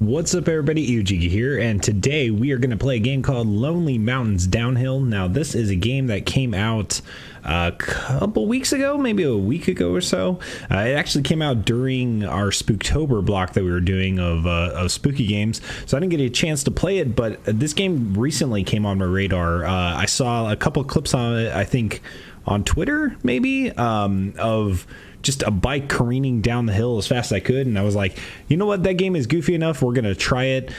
What's up, everybody? Iojiki here, and today we are going to play a game called Lonely Mountains Downhill. Now, this is a game that came out a couple weeks ago, maybe a week ago or so. It actually came out during our Spooktober block that we were doing of spooky games, so I didn't get a chance to play it, but this game recently came on my radar. I saw a couple clips on it, I think, on Twitter, maybe, of just a bike careening down the hill as fast as I could, and I was like, you know what, that game is goofy enough, we're gonna try it.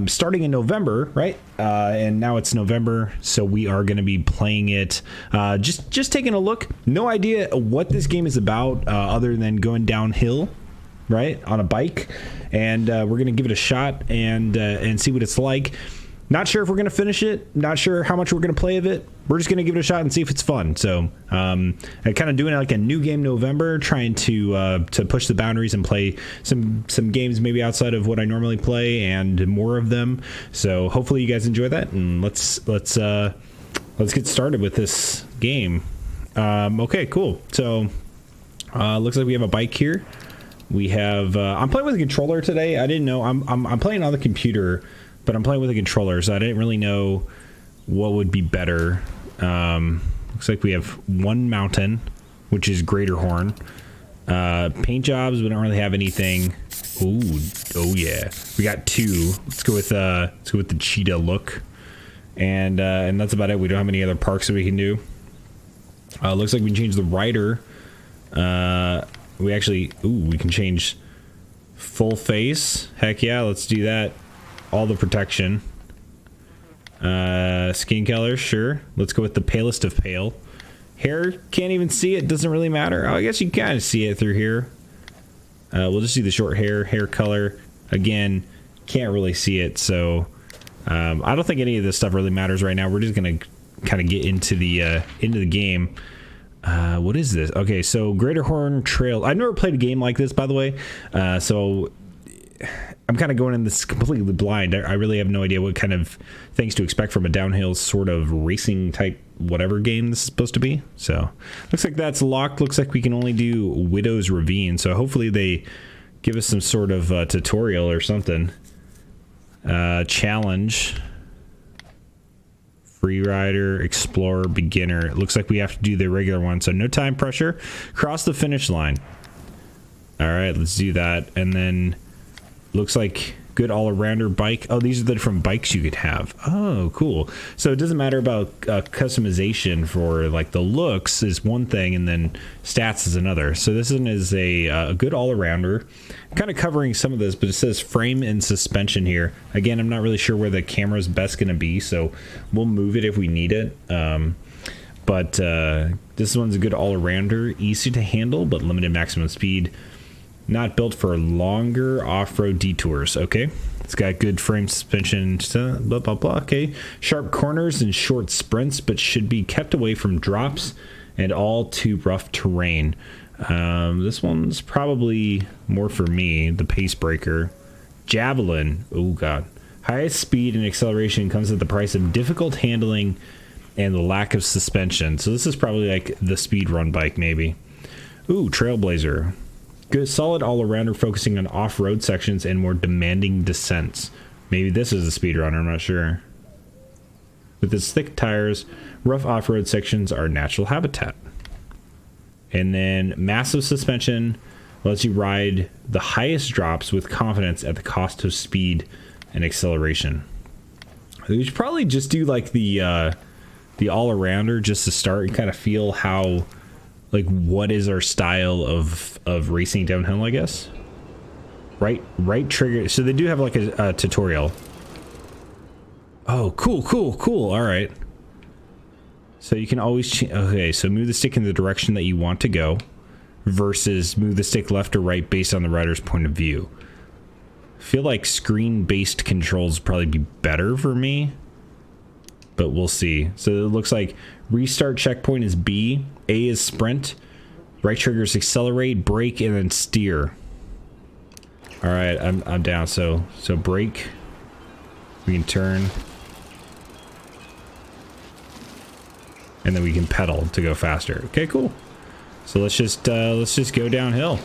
Starting in November, right? And now it's November, so we are gonna be playing it. Just taking a look. No idea what this game is about, other than going downhill, right, on a bike, and we're gonna give it a shot and see what it's like. Not sure if we're going to finish it. Not sure how much we're going to play of it. We're just going to give it a shot and see if it's fun. So I'm kind of doing it like a new game November, trying to push the boundaries and play some games maybe outside of what I normally play and more of them. So hopefully you guys enjoy that, and let's get started with this game. Okay, cool. So looks like we have a bike here. We have I'm playing with a controller today. I didn't know I'm playing on the computer, but I'm playing with a controller, so I didn't really know what would be better. Looks like we have one mountain, which is Greater Horn. Paint jobs, we don't really have anything. Ooh, oh yeah, we got two. Let's go with the cheetah look, and that's about it. We don't have any other parks that we can do. Looks like we can change the rider. We can change full face. Heck yeah, let's do that. All the protection. Skin color, sure. Let's go with the palest of pale. Hair, can't even see it, doesn't really matter. Oh, I guess you can kind of see it through here. We'll just do the short hair. Hair color, again, can't really see it, so I don't think any of this stuff really matters right now. We're just gonna kind of get into the game. What is this? Okay, so Greater Horn Trail. I've never played a game like this, by the way, so I'm kind of going in this completely blind. I really have no idea what kind of things to expect from a downhill sort of racing type whatever game this is supposed to be. So looks like that's locked. Looks like we can only do Widow's Ravine. So hopefully they give us some sort of tutorial or something. Challenge. Freerider, Explorer, Beginner. It looks like we have to do the regular one. So no time pressure. Cross the finish line. All right, let's do that. And then looks like good all-arounder bike. Oh, these are the different bikes you could have. Oh, cool. So it doesn't matter about customization for like the looks is one thing, and then stats is another. So this one is a good all-arounder. Kind of covering some of this, but it says frame and suspension here. Again, I'm not really sure where the camera's best going to be, so we'll move it if we need it. But this one's a good all-arounder. Easy to handle, but limited maximum speed. Not built for longer off-road detours. Okay, it's got good frame suspension, blah blah blah. Okay, sharp corners and short sprints, but should be kept away from drops and all too rough terrain. This one's probably more for me. The pace breaker. Javelin. Oh god, highest speed and acceleration comes at the price of difficult handling and the lack of suspension. So this is probably like the speed run bike, maybe. Ooh, Trailblazer. Good, solid all-arounder, focusing on off-road sections and more demanding descents. Maybe this is a speedrunner, I'm not sure. With its thick tires, rough off-road sections are natural habitat. And then massive suspension lets you ride the highest drops with confidence at the cost of speed and acceleration. We should probably just do like the all-arounder just to start and kind of feel how, like, what is our style of racing downhill, I guess. Right trigger. So they do have like a tutorial. Oh, cool. All right. So you can always okay, so move the stick in the direction that you want to go versus move the stick left or right based on the rider's point of view. I feel like screen-based controls would probably be better for me, but we'll see. So it looks like restart checkpoint is B, A is sprint, right trigger is accelerate, brake, and then steer. All right, I'm down. So brake, we can turn, and then we can pedal to go faster. Okay, cool. So let's just go downhill.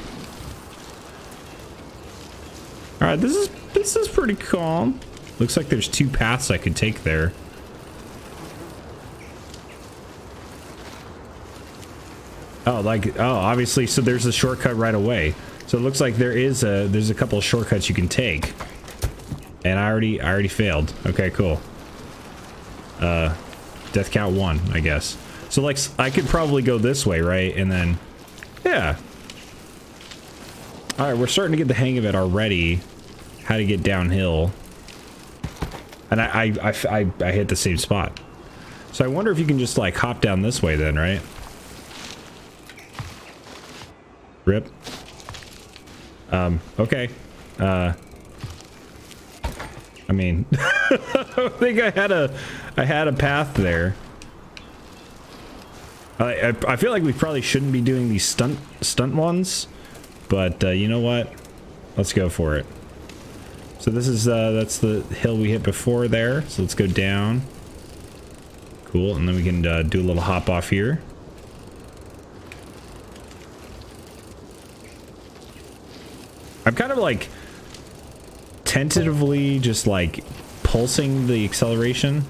All right, this is pretty calm. Looks like there's 2 paths I could take there. Obviously, so there's a shortcut right away. So it looks like there's a couple of shortcuts you can take. And I already failed. Okay, cool. Death count 1, I guess. So like I could probably go this way, right? And then yeah. All right, we're starting to get the hang of it already. How to get downhill. And I hit the same spot. So I wonder if you can just like hop down this way then, right? Rip. Okay. I mean, I think I had a path there. I feel like we probably shouldn't be doing these stunt ones, but you know what? Let's go for it. So this is that's the hill we hit before there. So let's go down. Cool, and then we can do a little hop off here. I'm kind of like tentatively just like pulsing the acceleration.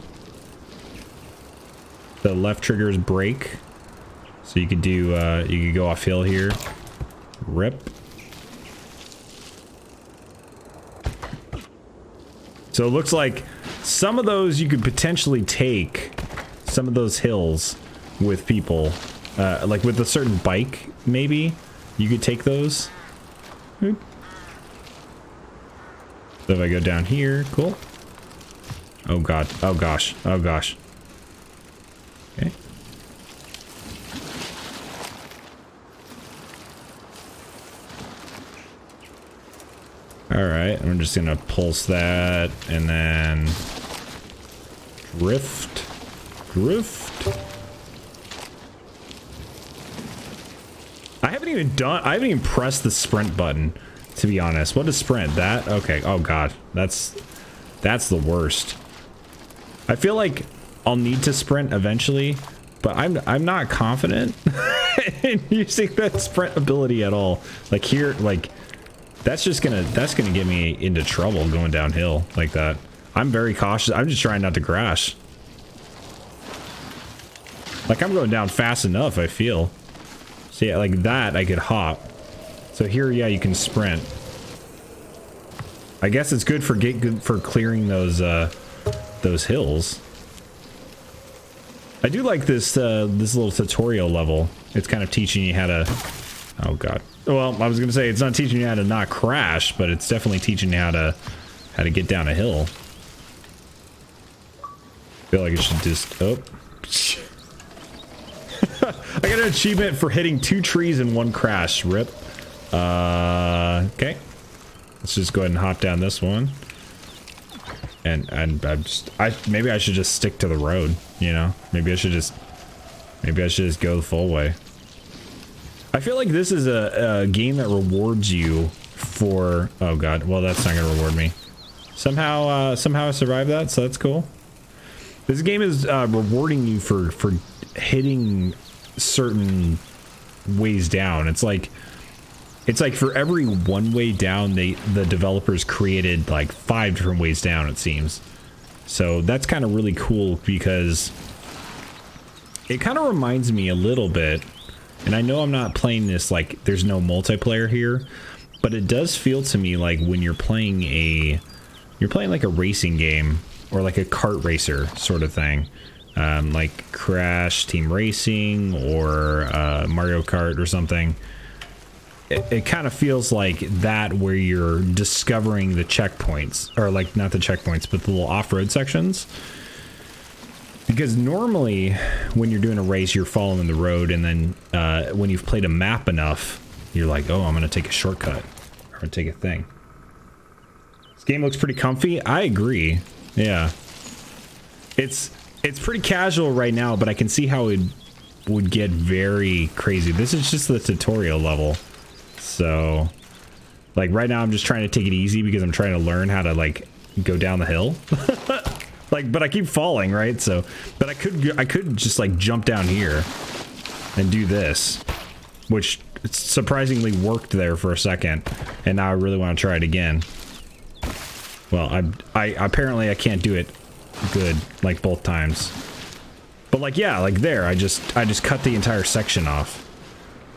The left trigger is brake, so you could do you could go off hill here. Rip. So it looks like some of those you could potentially take, some of those hills with people, like with a certain bike, maybe you could take those. Oop. So if I go down here, cool. Oh god, oh gosh, oh gosh. Okay. All right, I'm just gonna pulse that and then drift. I haven't even pressed the sprint button, to be honest. What is sprint? That? Okay. Oh god, that's the worst. I feel like I'll need to sprint eventually, but I'm not confident in using that sprint ability at all. Like here, like that's gonna get me into trouble going downhill like that. I'm very cautious. I'm just trying not to crash. Like I'm going down fast enough, I feel. So yeah, like that I could hop. So here, yeah, you can sprint. I guess it's good for clearing those hills. I do like this this little tutorial level. It's kind of teaching you how to. Oh god. Well, I was gonna say it's not teaching you how to not crash, but it's definitely teaching you how to get down a hill. I feel like it should just. Oh. I got an achievement for hitting 2 trees in 1 crash. Rip. Okay. Let's just go ahead and hop down this one. And maybe I should just stick to the road, you know? Maybe I should just go the full way. I feel like this is a game that rewards you for, oh god, well that's not gonna reward me. Somehow I survived that, so that's cool. This game is rewarding you for hitting certain ways down. It's like for every 1 way down, the developers created like 5 different ways down, it seems. So that's kind of really cool because it kind of reminds me a little bit, and I know I'm not playing this like there's no multiplayer here, but it does feel to me like when you're playing like a racing game or like a kart racer sort of thing. Like Crash Team Racing or Mario Kart or something. It kind of feels like that, where you're discovering the checkpoints, or like not the checkpoints, but the little off-road sections. Because normally when you're doing a race, you're following the road, and then when you've played a map enough, you're like, oh, I'm gonna take a shortcut or take a thing. This game looks pretty comfy. I agree. Yeah. It's pretty casual right now, but I can see how it would get very crazy. This is just the tutorial level. So, like right now I'm just trying to take it easy because I'm trying to learn how to like go down the hill. Like, but I keep falling, right? So, but I could just like jump down here and do this, which surprisingly worked there for a second. And now I really want to try it again. Well, I apparently I can't do it good like both times. But like, yeah, like there, I just cut the entire section off,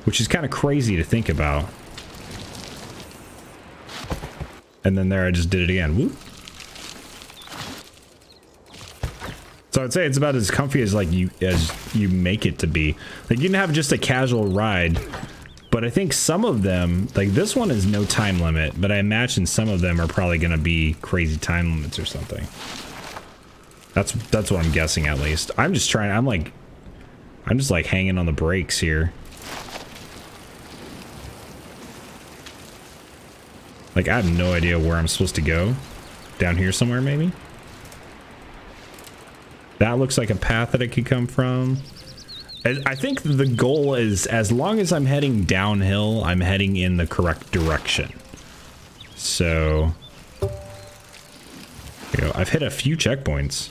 which is kind of crazy to think about. And then there I just did it again. Whoop. So I'd say it's about as comfy as like you make it to be. Like you can have just a casual ride, but I think some of them, like this one is no time limit, but I imagine some of them are probably going to be crazy time limits or something. That's what I'm guessing at least. I'm just like hanging on the brakes here. Like I have no idea where I'm supposed to go. Down here somewhere maybe? That looks like a path that I could come from. I think the goal is, as long as I'm heading downhill, I'm heading in the correct direction. So, you know, I've hit a few checkpoints.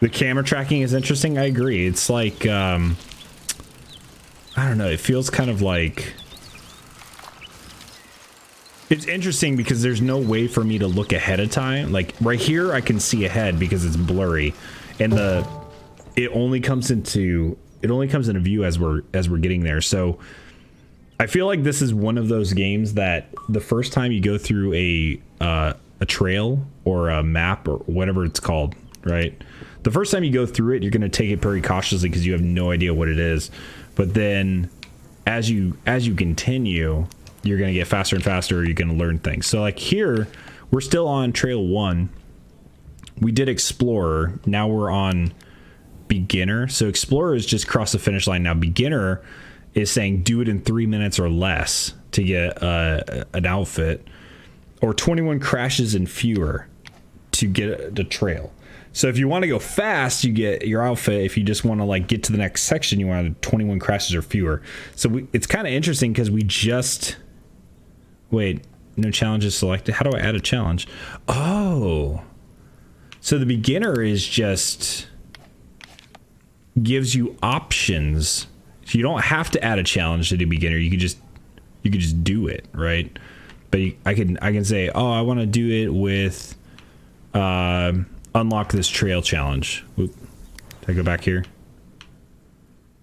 The camera tracking is interesting. I agree. It's like, I don't know. It feels kind of like... It's interesting because there's no way for me to look ahead of time. Like right here, I can see ahead because it's blurry, and it only comes into view as we're getting there. So I feel like this is one of those games that the first time you go through a trail or a map or whatever it's called, right? The first time you go through it, you're going to take it very cautiously because you have no idea what it is. But then as you continue, you're going to get faster and faster. You're going to learn things. So like here, we're still on trail 1. We did Explorer. Now we're on Beginner. So Explorer is just cross the finish line. Now Beginner is saying do it in 3 minutes or less to get an outfit, or 21 crashes and fewer to get the trail. So if you want to go fast, you get your outfit. If you just want to like get to the next section, you want 21 crashes or fewer. So it's kind of interesting because we just... Wait, no challenges selected. How do I add a challenge? Oh, so the beginner is just gives you options. So you don't have to add a challenge to the beginner. You could just do it, right? But I can say, oh, I want to do it with unlock this trail challenge. Oop. Did I go back here?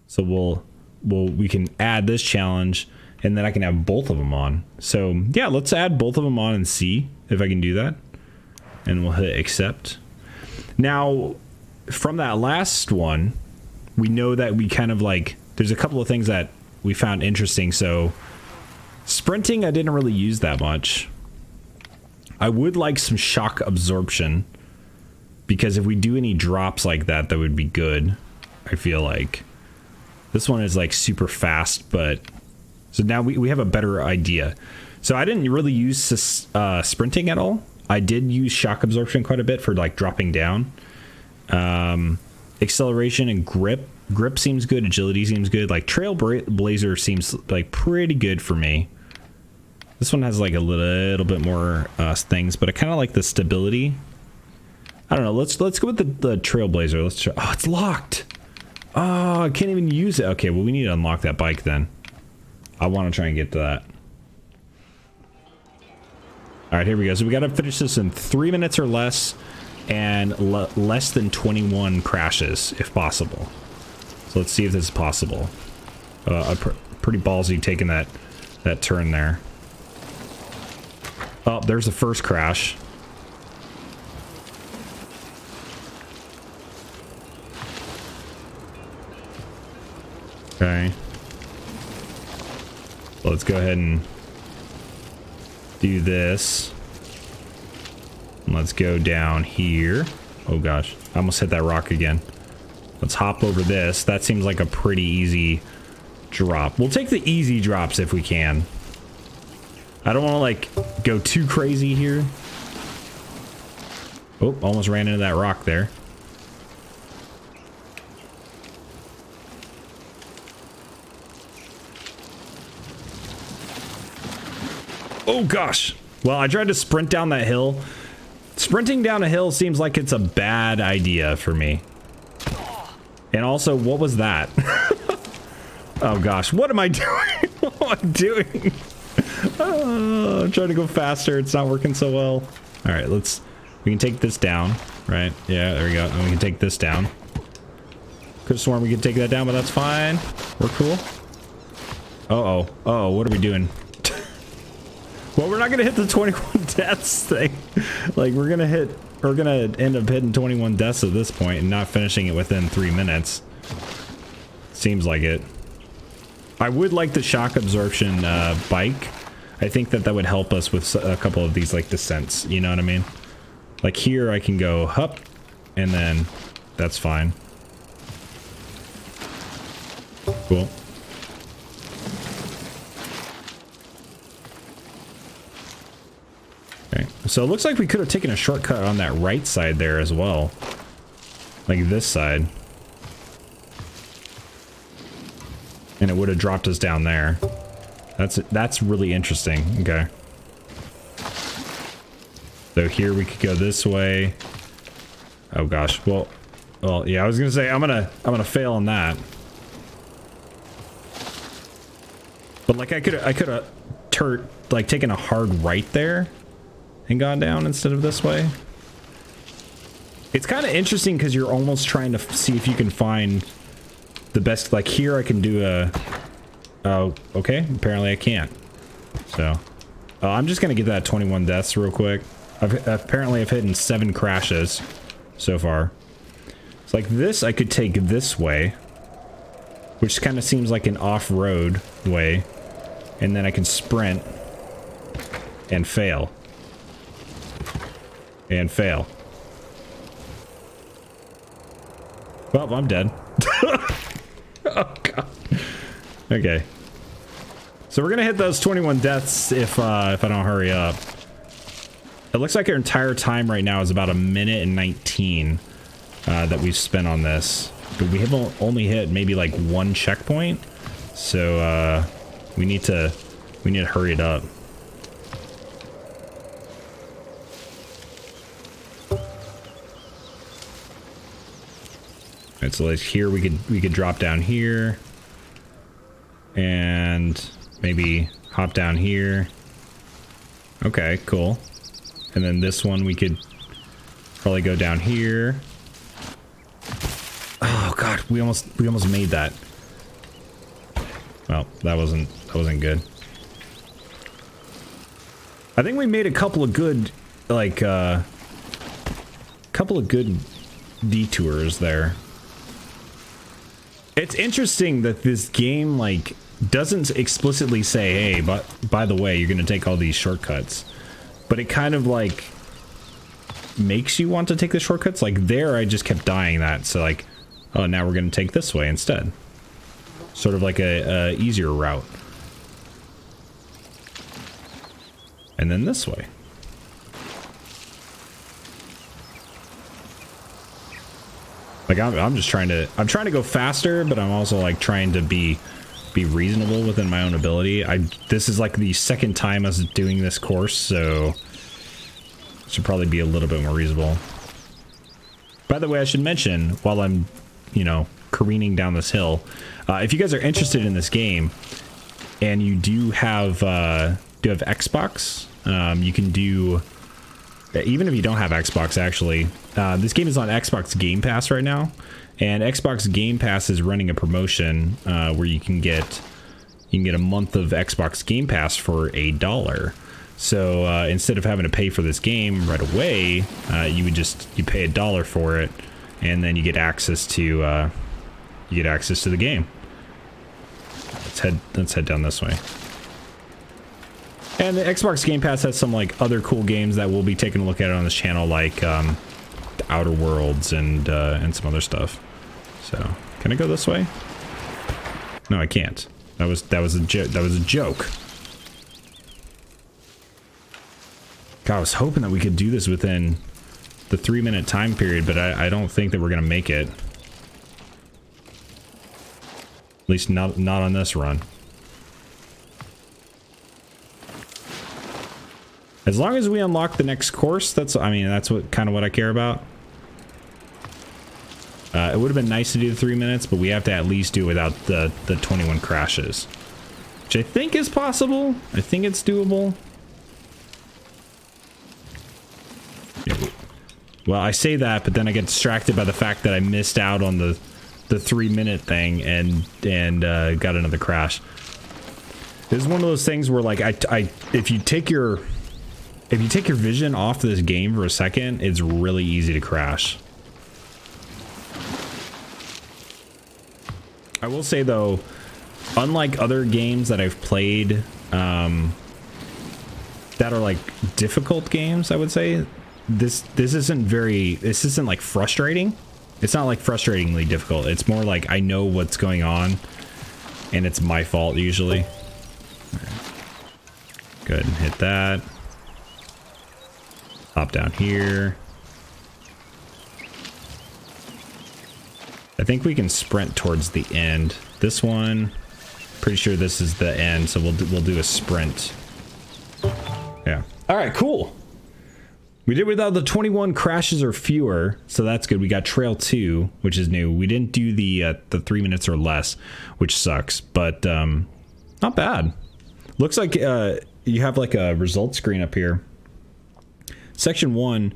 So we can add this challenge. And then I can have both of them on. So yeah, let's add both of them on and see if I can do that. And we'll hit accept. Now, from that last one, we know that we kind of like, there's a couple of things that we found interesting. So sprinting, I didn't really use that much. I would like some shock absorption, because if we do any drops like that, that would be good. I feel like this one is like super fast, but so now we have a better idea. So I didn't really use sprinting at all. I did use shock absorption quite a bit for like dropping down. Acceleration and grip. Grip seems good. Agility seems good. Like Trailblazer seems like pretty good for me. This one has like a little bit more things, but I kind of like the stability. I don't know. Let's go with the Trailblazer. Let's try. Oh, it's locked. Oh, I can't even use it. Okay, well we need to unlock that bike then. I want to try and get to that. All right, here we go. So we got to finish this in 3 minutes or less, and less than 21 crashes if possible. So let's see if this is possible. Pretty ballsy taking that turn there. Oh, there's the first crash. Okay. Let's go ahead and do this. Let's go down here. Oh gosh, I almost hit that rock again. Let's hop over this. That seems like a pretty easy drop. We'll take the easy drops if we can. I don't want to like go too crazy here. Oh, almost ran into that rock there. Oh gosh. Well, I tried to sprint down that hill. Sprinting down a hill seems like it's a bad idea for me. And also, what was that? Oh gosh, what am I doing? What am I doing? Oh, I'm trying to go faster. It's not working so well. All right, we can take this down, right? Yeah, there we go. And we can take this down. Could have sworn we could take that down, but that's fine. We're cool. Uh-oh. Uh-oh, what are we doing? Well, we're not gonna hit the 21 deaths thing. Like, we're gonna end up hitting 21 deaths at this point and not finishing it within 3 minutes. Seems like it. I would like the shock absorption bike. I think that would help us with a couple of these like descents. You know what I mean? Like here I can go up and then that's fine. Cool. Okay. So it looks like we could have taken a shortcut on that right side there as well. Like this side. And it would have dropped us down there. That's really interesting. Okay. So here we could go this way. Oh gosh. Well, yeah, I was gonna say I'm gonna fail on that. But like I could have taken a hard right there and gone down instead of this way. It's kind of interesting because you're almost trying to see if you can find the best. Like here I can do a... Oh, okay. Apparently I can't. So, I'm just going to get that 21 deaths real quick. Apparently I've hit 7 crashes so far. It's like this I could take this way, which kind of seems like an off-road way. And then I can sprint and fail. And fail. Well, I'm dead. Oh, God. Okay. So we're gonna hit those 21 deaths if I don't hurry up. It looks like our entire time right now is about 1:19 that we've spent on this. But we have only hit maybe like 1 checkpoint. So we need to hurry it up. Alright, so like here we could drop down here. And maybe hop down here. Okay, cool. And then this one we could probably go down here. Oh god, we almost made that. Well, that wasn't good. I think we made a couple of good detours there. It's interesting that this game like doesn't explicitly say, hey, but by the way, you're gonna take all these shortcuts, but it kind of like makes you want to take the shortcuts. Like there I just kept dying that, so like, oh, now we're gonna take this way instead, sort of like a easier route, and then this way. Like I'm trying to go faster, but I'm also like trying to be reasonable within my own ability. This is like the second time I was doing this course, so should probably be a little bit more reasonable. By the way, I should mention while I'm, careening down this hill, if you guys are interested in this game and you do have Xbox, you can do. Even if you don't have Xbox, actually, this game is on Xbox Game Pass right now, and Xbox Game Pass is running a promotion where you can get a month of Xbox Game Pass for $1. So instead of having to pay for this game right away, you pay $1 for it, and then you get access to the game. Let's head down this way. And the Xbox Game Pass has some like other cool games that we'll be taking a look at on this channel, like the Outer Worlds and some other stuff. So, can I go this way? No, I can't. That was a joke. God, I was hoping that we could do this within the 3-minute time period, but I don't think that we're gonna make it. At least not on this run. As long as we unlock the next course, that's what I care about. It would have been nice to do the 3 minutes, but we have to at least do it without the 21 crashes. which I think is possible. I think it's doable. Well, I say that, but then I get distracted by the fact that I missed out on the 3-minute thing and got another crash. This is one of those things where, like, if you take your vision off this game for a second, it's really easy to crash. I will say though, unlike other games that I've played that are like difficult games, I would say this isn't like frustrating. It's not like frustratingly difficult. It's more like I know what's going on and it's my fault usually. Right. Go ahead and hit that. Hop down here. I think we can sprint towards the end. This one, pretty sure this is the end, so we'll do a sprint. Yeah. All right, cool. We did without the 21 crashes or fewer, so that's good. We got Trail 2, which is new. We didn't do the 3 minutes or less, which sucks, but not bad. Looks like you have like a result screen up here. Section 1,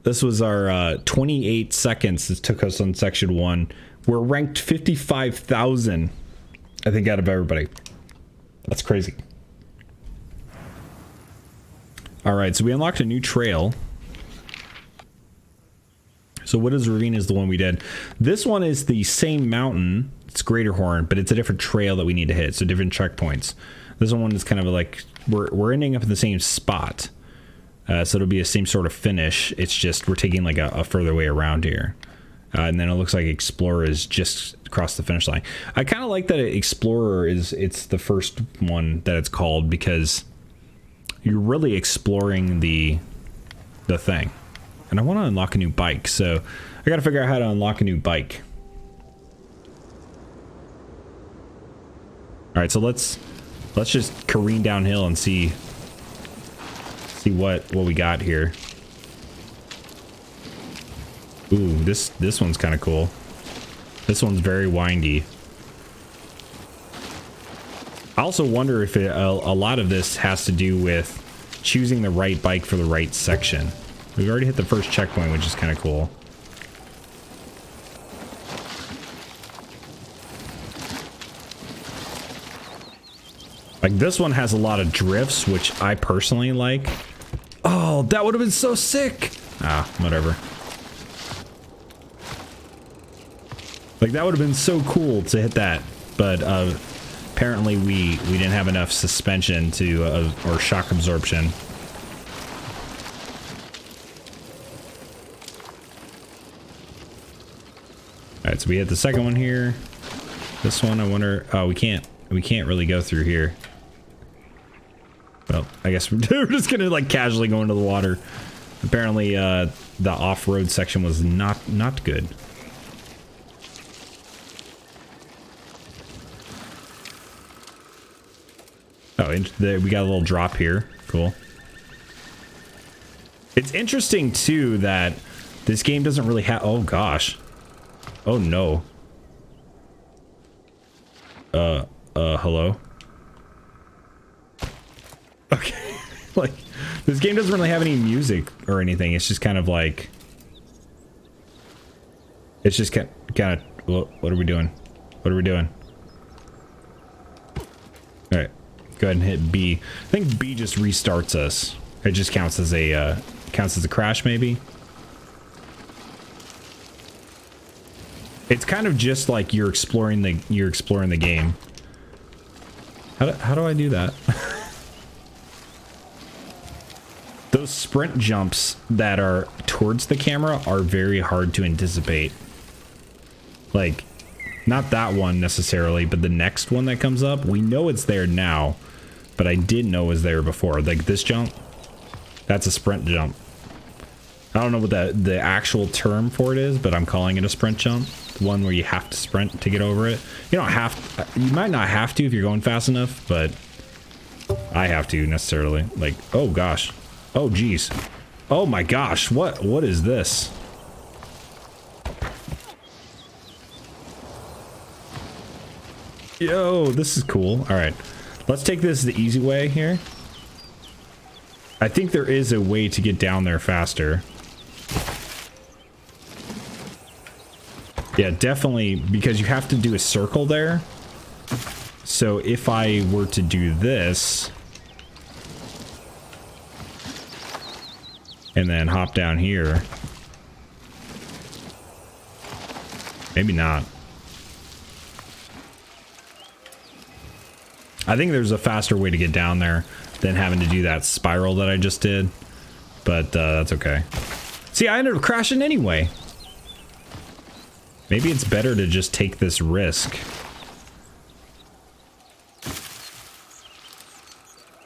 this was our 28 seconds this took us on Section 1. We're ranked 55,000, I think, out of everybody. That's crazy. All right, so we unlocked a new trail. So Widow's Ravine is the one we did. This one is the same mountain. It's Greater Horn, but it's a different trail that we need to hit, so different checkpoints. This one is kind of like, we're ending up in the same spot. So it'll be the same sort of finish. It's just we're taking like a further way around here. And then it looks like Explorer is just across the finish line. I kind of like that Explorer it's the first one that it's called, because you're really exploring the thing. And I want to unlock a new bike, so I got to figure out how to unlock a new bike. All right, so let's just careen downhill and see what we got here. Ooh, this one's kind of cool. This one's very windy. I also wonder if a lot of this has to do with choosing the right bike for the right section. We've already hit the first checkpoint, which is kind of cool. Like, this one has a lot of drifts, which I personally like. Oh, that would have been so sick. Ah, whatever. Like, that would have been so cool to hit that, but apparently we didn't have enough suspension to or shock absorption. All right, so we hit the second one here. This one, I wonder. Oh, we can't really go through here. Well, I guess we're just gonna like casually go into the water. Apparently, the off-road section was not good. Oh, we got a little drop here. Cool. It's interesting too that this game doesn't really have. Oh gosh. Oh no. Hello. Okay. Like, this game doesn't really have any music or anything. It's just kind of like, it's just kind of, what are we doing? What are we doing? All right, go ahead and hit B. I think B just restarts us. It just counts as a crash, maybe. It's kind of just like you're exploring the game. How do I do that? Those sprint jumps that are towards the camera are very hard to anticipate. Like, not that one necessarily, but the next one that comes up, we know it's there now, but I didn't know it was there before. Like this jump, that's a sprint jump. I don't know what the actual term for it is, but I'm calling it a sprint jump. The one where you have to sprint to get over it. You might not have to if you're going fast enough, but I have to necessarily. Like, oh gosh. Oh geez. Oh my gosh, what is this? Yo, this is cool. All right. Let's take this the easy way here. I think there is a way to get down there faster. Yeah, definitely, because you have to do a circle there. So if I were to do this and then hop down here, maybe not. I think there's a faster way to get down there than having to do that spiral that I just did, but that's okay. See, I ended up crashing anyway. Maybe it's better to just take this risk.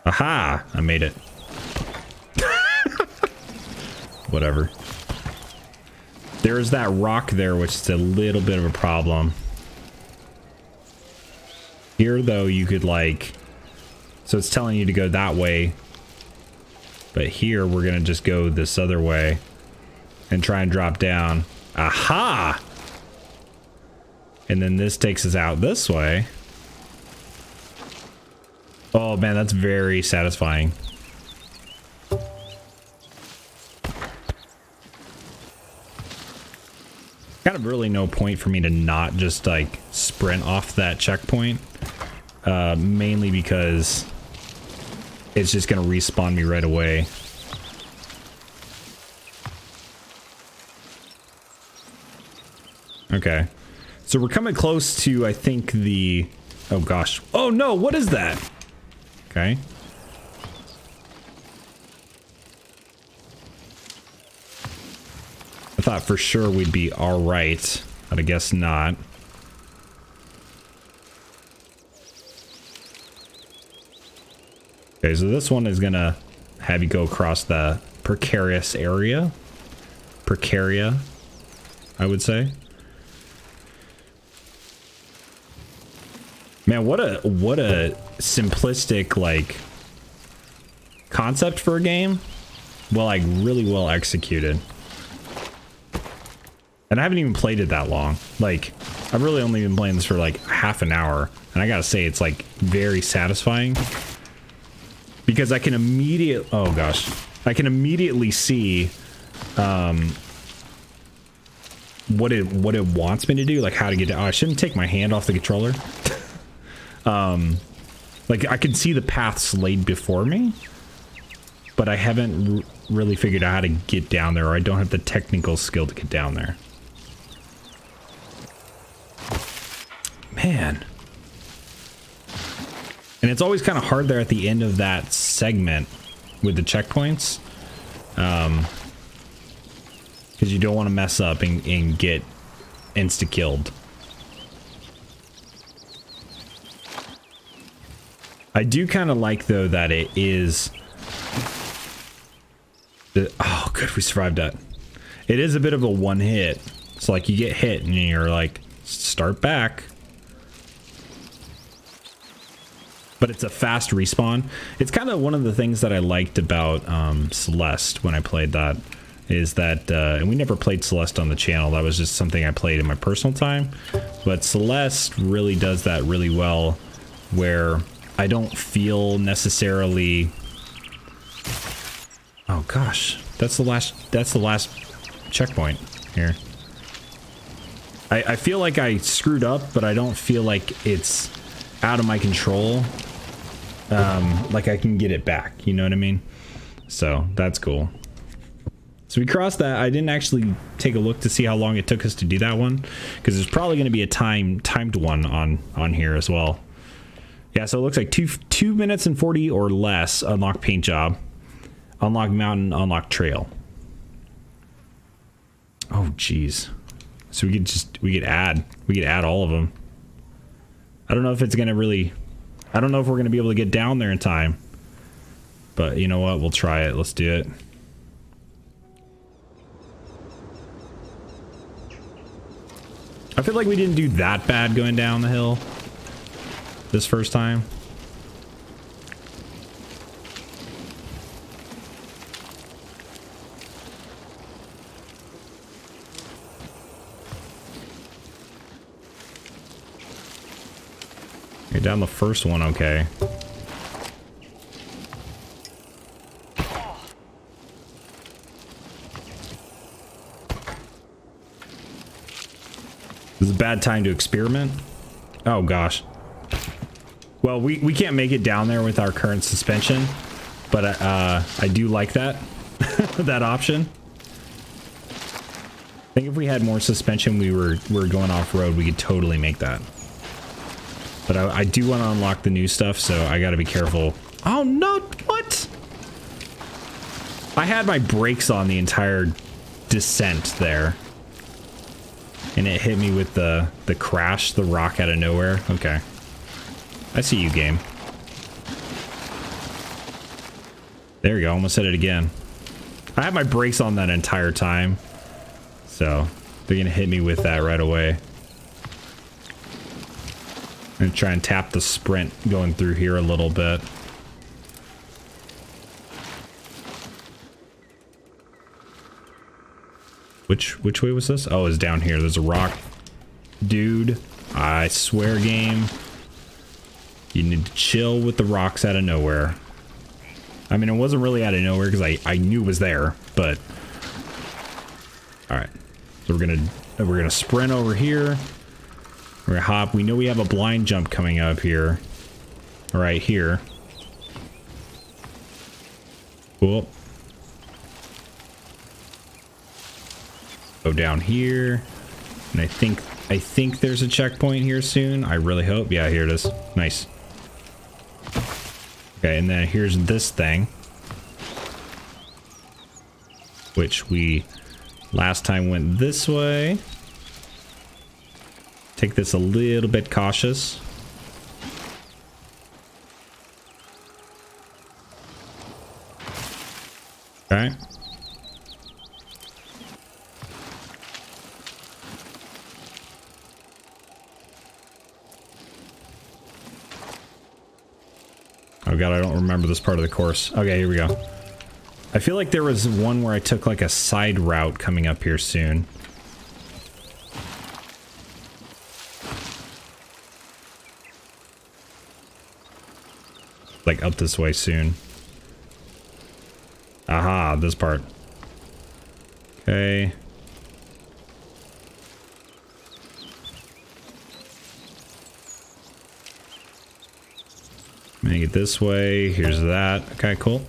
Aha! I made it. Whatever. There's that rock there, which is a little bit of a problem. Here, though, you could, like... So it's telling you to go that way. But here, we're going to just go this other way. And try and drop down. Aha! And then this takes us out this way. Oh, man, that's very satisfying. Kind of really no point for me to not just, like, sprint off that checkpoint. Mainly because it's just going to respawn me right away. Okay. So we're coming close to, I think, the... Oh, gosh. Oh, no! What is that? Okay. I thought for sure we'd be alright, but I guess not. Okay, so this one is gonna have you go across the precarious area. Precaria, I would say. Man, what a simplistic, like, concept for a game. Well, like, really well executed. And I haven't even played it that long. Like, I've really only been playing this for like half an hour. And I gotta say, it's like very satisfying. Because I can immediately... Oh gosh. I can immediately see what it wants me to do. Like how to get down. Oh, I shouldn't take my hand off the controller. Like I can see the paths laid before me. But I haven't really figured out how to get down there. Or I don't have the technical skill to get down there. Man. And it's always kind of hard there at the end of that segment with the checkpoints. Because you don't want to mess up and get insta-killed. I do kind of like, though, that it is... Oh, good, we survived that. It is a bit of a one hit. It's like you get hit and you're like, start back. But it's a fast respawn. It's kind of one of the things that I liked about Celeste when I played that. Is that, and we never played Celeste on the channel. That was just something I played in my personal time. But Celeste really does that really well. Where I don't feel necessarily... Oh gosh, that's the last checkpoint here. I feel like I screwed up, but I don't feel like it's out of my control. Like I can get it back, you know what I mean? So that's cool. So we crossed that. I didn't actually take a look to see how long it took us to do that one, because there's probably going to be a timed one on here as well. Yeah, so it looks like 2 minutes and 40 or less. Unlock paint job. Unlock mountain, unlock trail. Oh, geez. So we could add all of them. I don't know if it's gonna really... I don't know if we're gonna be able to get down there in time. But you know what? We'll try it. Let's do it. I feel like we didn't do that bad going down the hill this first time. Okay, down the first one, okay. This is a bad time to experiment. Oh gosh. Well, we can't make it down there with our current suspension, but I do like that that option. I think if we had more suspension, we were going off road, we could totally make that. But I do want to unlock the new stuff, so I got to be careful. Oh no! What? I had my brakes on the entire descent there. And it hit me with the crash, the rock out of nowhere. Okay. I see you, game. There we go. Almost said it again. I had my brakes on that entire time. So, they're going to hit me with that right away. I'm going to try and tap the sprint going through here a little bit. Which way was this? Oh, it's down here. There's a rock. Dude, I swear, game. You need to chill with the rocks out of nowhere. I mean, it wasn't really out of nowhere because I knew it was there, but... Alright. So we're gonna sprint over here. We're gonna hop. We know we have a blind jump coming up here. Right here. Cool. Go down here, and I think there's a checkpoint here soon. I really hope. Yeah, here it is. Nice. Okay, and then here's this thing, which we last time went this way. Take this a little bit cautious. Okay. Oh god, I don't remember this part of the course. Okay, here we go. I feel like there was one where I took like a side route coming up here soon. Like up this way soon. Aha, this part. Okay. Make it this way. Here's that. Okay, cool.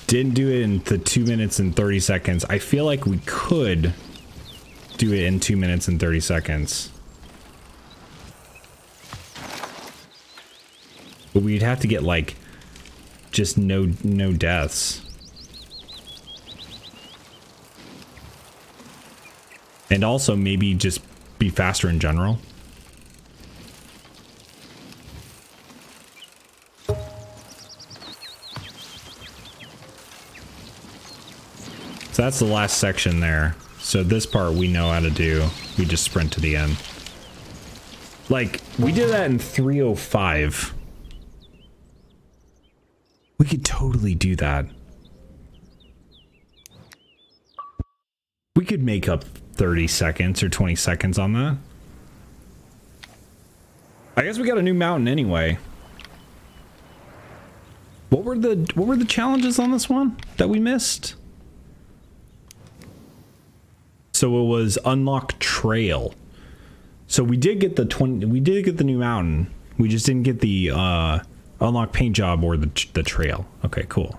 Didn't do it in the 2 minutes and 30 seconds. I feel like we could do it in 2 minutes and 30 seconds. But we'd have to get like just no deaths. And also maybe just be faster in general. So that's the last section there. So this part we know how to do. We just sprint to the end. Like, we did that in 3:05. We could totally do that. We could make up 30 seconds or 20 seconds on that. I guess we got a new mountain anyway. What were the challenges on this one that we missed? So it was unlock trail. So we did get the new mountain. We just didn't get the unlock paint job or the trail. Okay, cool.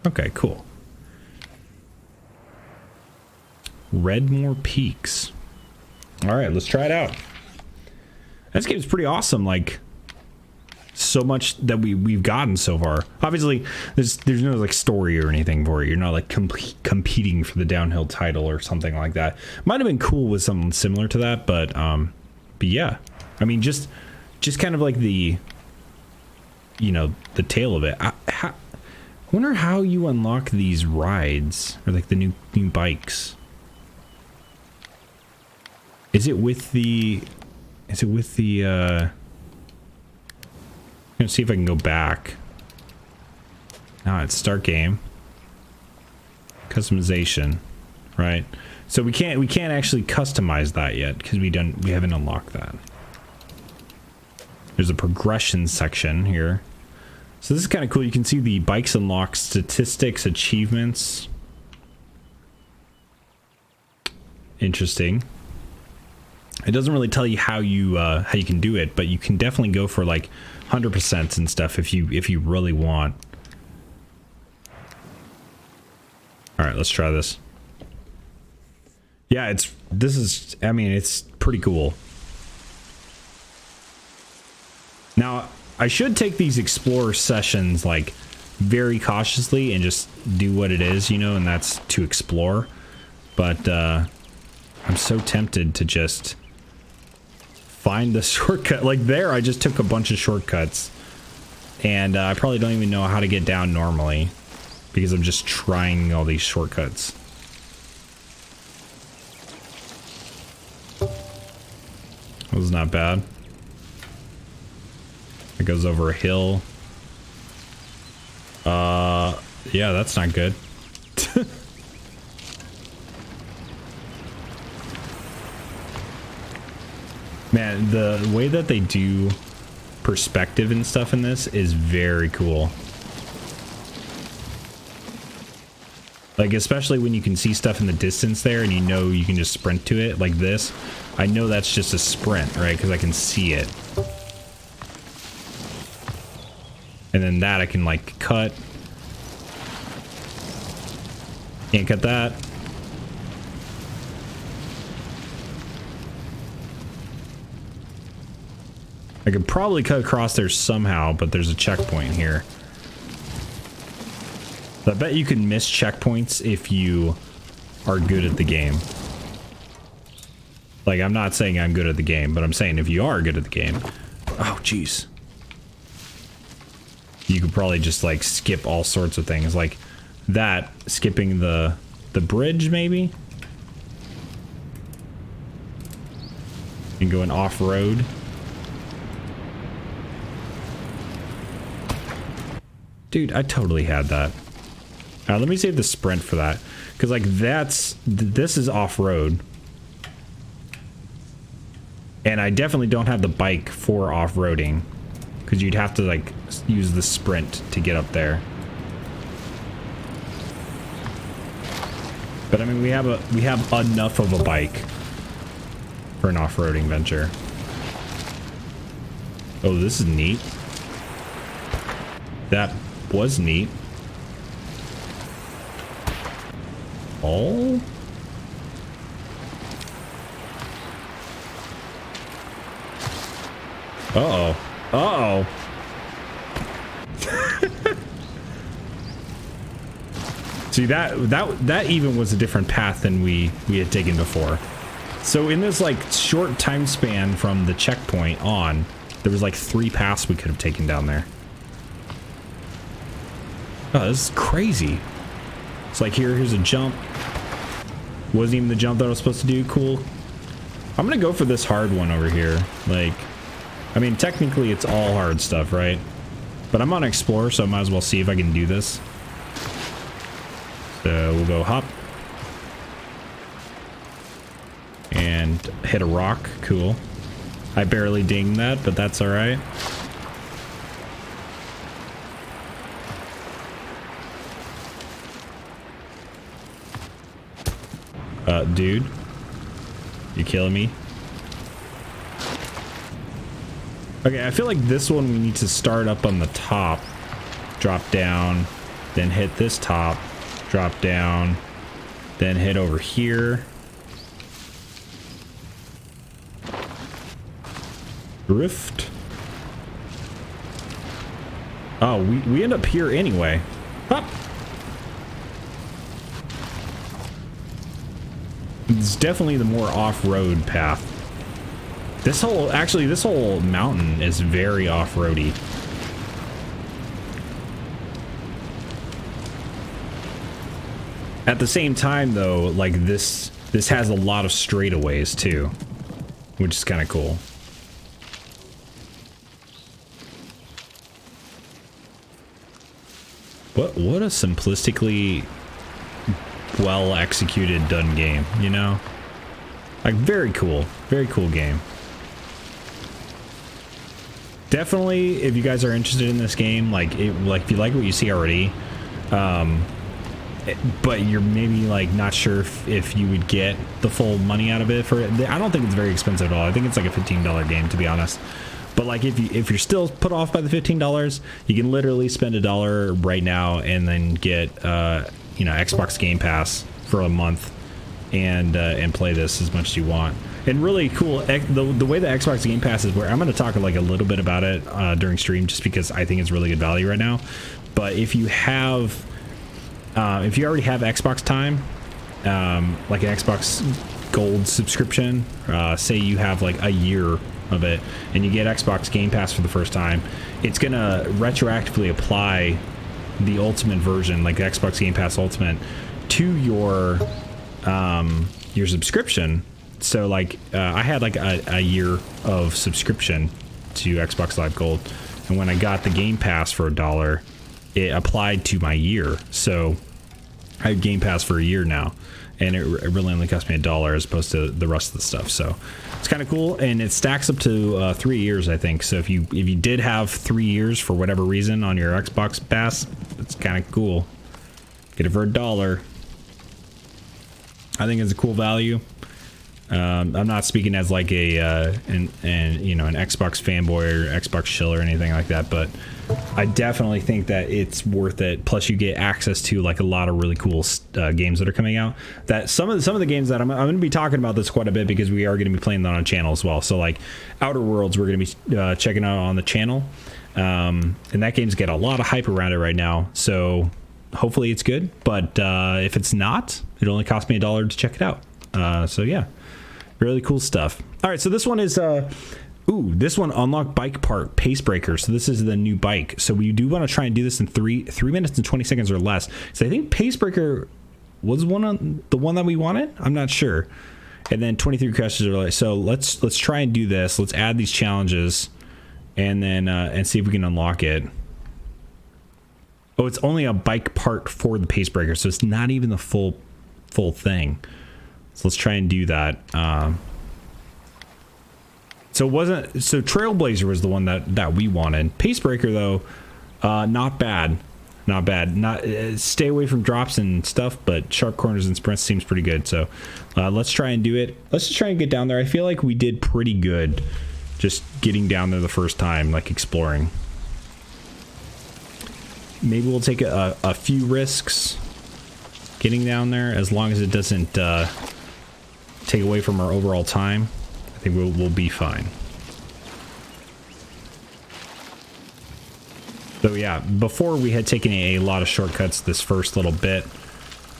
Okay, cool. Redmore Peaks. All right, let's try it out. This game's pretty awesome. Like, so much that we've gotten so far. Obviously, there's no like story or anything for it. You're not like competing for the downhill title or something like that. Might have been cool with something similar to that, but yeah. I mean, just kind of like the, you know, the tail of it. I wonder how you unlock these rides or like the new bikes. Is it with the I'm gonna see if I can go back. Now it's start game. Customization. Right. So we can't actually customize that yet because we haven't unlocked that. There's a progression section here. So this is kind of cool. You can see the bikes unlock statistics, achievements. Interesting. It doesn't really tell you how you can do it, but you can definitely go for like 100% and stuff if you really want. All right, let's try this. Yeah, it's pretty cool. Now, I should take these explorer sessions like very cautiously and just do what it is, you know, and that's to explore. But I'm so tempted to just find the shortcut. Like there, I just took a bunch of shortcuts, and I probably don't even know how to get down normally because I'm just trying all these shortcuts. That was not bad. It goes over a hill. Yeah, that's not good. Man, the way that they do perspective and stuff in this is very cool. Like, especially when you can see stuff in the distance there and you know you can just sprint to it like this. I know that's just a sprint, right? Because I can see it. And then that I can like cut. Can't cut that. I could probably cut across there somehow, but there's a checkpoint here. I bet you can miss checkpoints if you are good at the game. Like, I'm not saying I'm good at the game, but I'm saying if you are good at the game. Oh, jeez. You could probably just like skip all sorts of things like that, skipping the bridge maybe, and going off-road. Dude, I totally had that. Let me save the sprint for that, because like this is off-road, and I definitely don't have the bike for off-roading. Because you'd have to like use the sprint to get up there. But I mean, we have enough of a bike for an off-roading venture. Oh, this is neat. That was neat. Oh. Uh-oh. Uh-oh. See, that even was a different path than we had taken before. So in this like short time span from the checkpoint on, there was like 3 paths we could have taken down there. Oh, this is crazy. It's like here's a jump. Wasn't even the jump that I was supposed to do. Cool. I'm gonna go for this hard one over here. Like, I mean, technically it's all hard stuff, right? But I'm on Explorer, so I might as well see if I can do this. So we'll go hop. And hit a rock. Cool. I barely dinged that, but that's alright. Dude. You killing me? Okay, I feel like this one we need to start up on the top, drop down, then hit this top, drop down, then hit over here. Drift. Oh, we end up here anyway. Hop. It's definitely the more off-road path. This whole mountain is very off-roady. At the same time, though, like this has a lot of straightaways too, which is kind of cool. What a simplistically well executed done game, you know? Like very cool game. definitely, if you guys are interested in this game, like if you like what you see already, but you're maybe like not sure if you would get the full money out of it for it. I don't think it's very expensive at all. I think it's like a $15 game, to be honest. But like if you're still put off by the $15, you can literally spend $1 right now and then get Xbox Game Pass for a month and play this as much as you want. And really cool, the way the Xbox Game Pass is, where I'm going to talk like a little bit about it during stream, just because I think it's really good value right now. But if you already have Xbox Time, like an Xbox Gold subscription, say you have like a year of it and you get Xbox Game Pass for the first time, it's gonna retroactively apply the Ultimate version, like the Xbox Game Pass Ultimate, to your subscription. So like I had like a year of subscription to Xbox Live Gold, and when I got the Game Pass for $1, it applied to my year. So I have Game Pass for a year now, and it really only cost me $1 as opposed to the rest of the stuff. So it's kind of cool, and it stacks up to 3 years, I think. So if you did have 3 years for whatever reason on your Xbox Pass, it's kind of cool. Get it for $1. I think it's a cool value. I'm not speaking as like an Xbox fanboy or Xbox shill or anything like that, but I definitely think that it's worth it. Plus, you get access to like a lot of really cool games that are coming out. That some of the games that I'm going to be talking about this quite a bit, because we are going to be playing that on channel as well. So like Outer Worlds, we're going to be checking out on the channel, and that game's got a lot of hype around it right now. So hopefully it's good. But if it's not, it only cost me $1 to check it out. So yeah. Really cool stuff. All right, so this one is this one, unlock bike part pace breaker. So this is the new bike. So we do want to try and do this in 3 minutes and 20 seconds or less. So I think pace breaker was the one that we wanted. I'm not sure. And then 23 crashes or less. So let's try and do this. Let's add these challenges, and then and see if we can unlock it. Oh, it's only a bike part for the pace breaker, so it's not even the full thing. So let's try and do that. So Trailblazer was the one that we wanted. Pacebreaker though, not bad. Stay away from drops and stuff, but sharp corners and sprints seems pretty good. So let's try and do it. Let's just try and get down there. I feel like we did pretty good just getting down there the first time, like exploring. Maybe we'll take a few risks getting down there, as long as it doesn't take away from our overall time. I think we'll be fine. So yeah, before we had taken a lot of shortcuts this first little bit,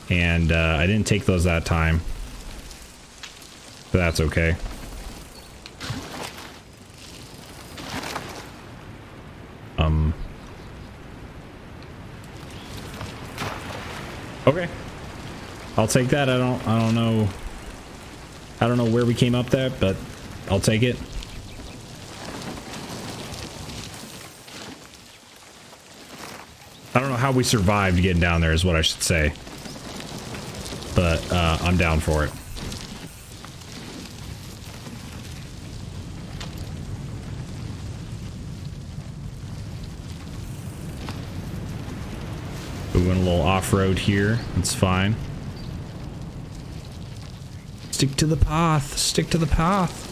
and I didn't take those that time, but that's okay. Okay, I'll take that. I don't know where we came up there, but I'll take it. I don't know how we survived getting down there, is what I should say. But I'm down for it. We went a little off-road here. It's fine. Stick to the path. Stick to the path.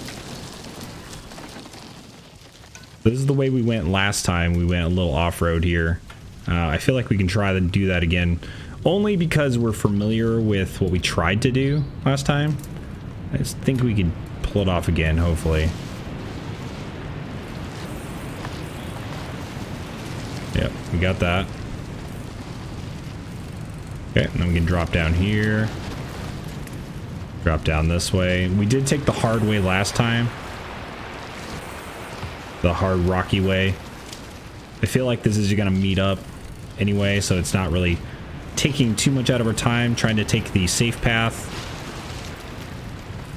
This is the way we went last time. We went a little off-road here. I feel like we can try to do that again, only because we're familiar with what we tried to do last time. I just think we could pull it off again, hopefully. Yep, we got that. Okay, and then we can drop down here. Drop down this way. We did take the hard way last time. The hard rocky way. I feel like this is going to meet up anyway, so it's not really taking too much out of our time trying to take the safe path.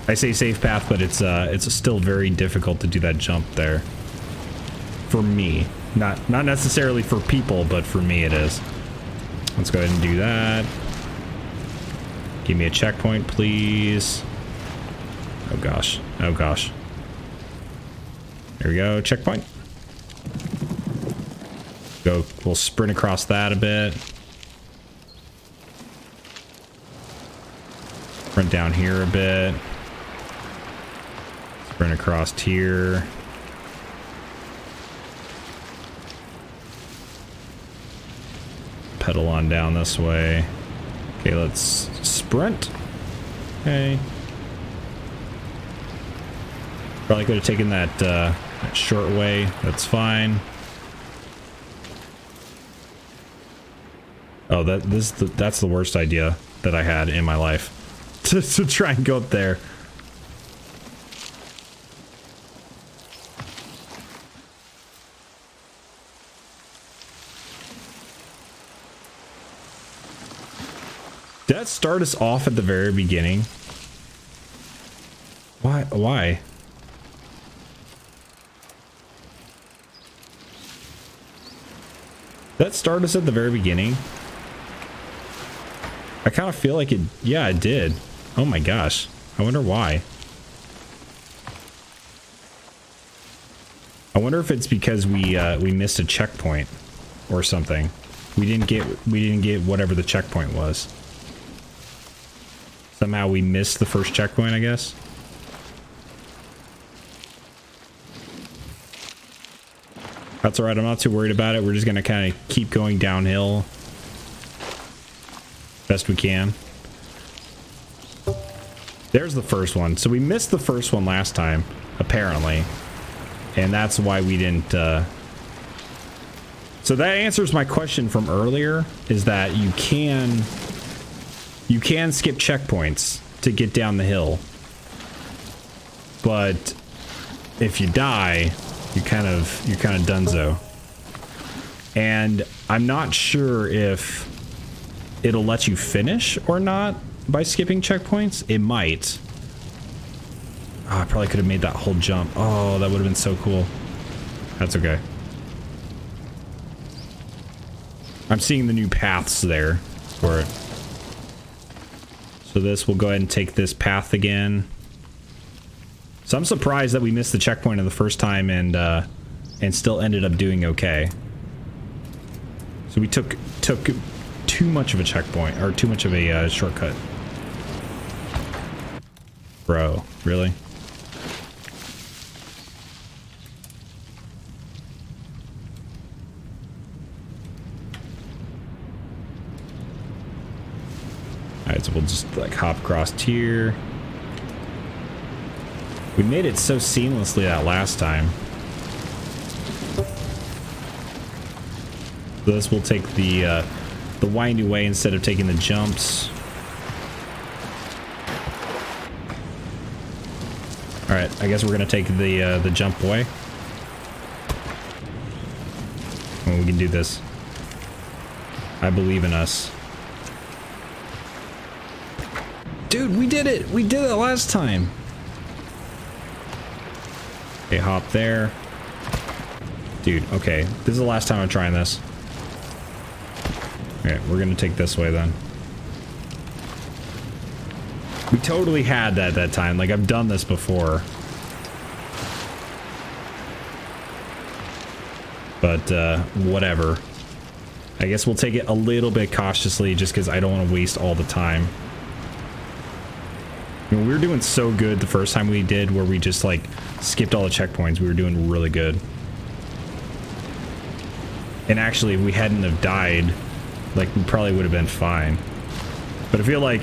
I say safe path, but it's still very difficult to do that jump there. For me. Not necessarily for people, but for me it is. Let's go ahead and do that. Give me a checkpoint, please. Oh gosh. Oh gosh. There we go. Checkpoint. We'll sprint across that a bit. Sprint down here a bit. Sprint across here. Pedal on down this way. Okay, let's sprint. Okay. Probably could have taken that short way. That's fine. Oh, that's the worst idea that I had in my life. to try and go up there. Did that start us off at the very beginning? Why? Did that start us at the very beginning? I kind of feel like it, yeah, it did. Oh my gosh. I wonder why. I wonder if it's because we missed a checkpoint or something. We didn't get whatever the checkpoint was. Somehow we missed the first checkpoint, I guess. That's alright, I'm not too worried about it. We're just gonna kind of keep going downhill best we can. There's the first one. So we missed the first one last time, apparently. And that's why we didn't... So that answers my question from earlier, is that you can skip checkpoints to get down the hill. But if you die, you're kind of donezo. And I'm not sure if it'll let you finish or not by skipping checkpoints. It might. Oh, I probably could have made that whole jump. Oh, that would have been so cool. That's okay. I'm seeing the new paths there for it. So this, we'll go ahead and take this path again. So I'm surprised that we missed the checkpoint in the first time and still ended up doing okay. So we took too much of a checkpoint, or too much of a shortcut. Bro, really? Alright, so we'll just like hop across here. We made it so seamlessly that last time. So this will take the windy way instead of taking the jumps. Alright, I guess we're gonna take the jump way. Oh, we can do this. I believe in us. Dude, we did it! We did it last time! Okay, hop there. Dude, okay. This is the last time I'm trying this. Okay, we're gonna take this way then. We totally had that time. Like, I've done this before. But, whatever. I guess we'll take it a little bit cautiously just because I don't want to waste all the time. I mean, we were doing so good the first time we did, where we just, like, skipped all the checkpoints. We were doing really good. And actually, if we hadn't have died, like, we probably would have been fine. But I feel like,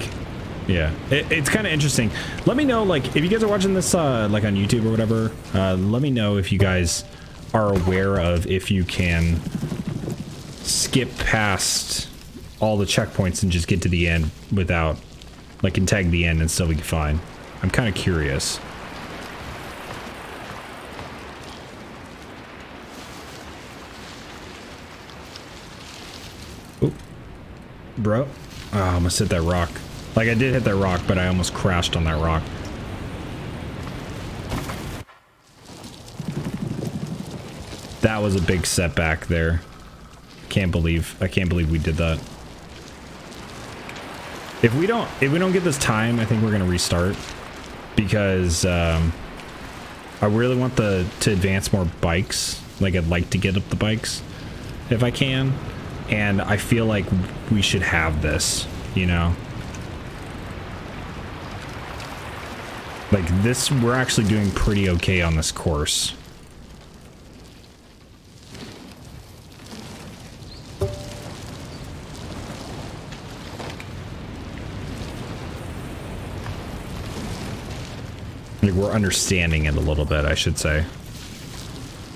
yeah, it's kind of interesting. Let me know, like, if you guys are watching this, like, on YouTube or whatever, let me know if you guys are aware of if you can skip past all the checkpoints and just get to the end without, like, can tag the end and still be fine. I'm kind of curious. Oop. Bro. Oh, I almost hit that rock. Like, I did hit that rock, but I almost crashed on that rock. That was a big setback there. I can't believe we did that. If we don't get this time, I think we're gonna restart, because I really want to advance more bikes. Like, I'd like to get up the bikes if I can. And I feel like we should have this, you know? Like this, we're actually doing pretty okay on this course. Like we're understanding it a little bit, I should say.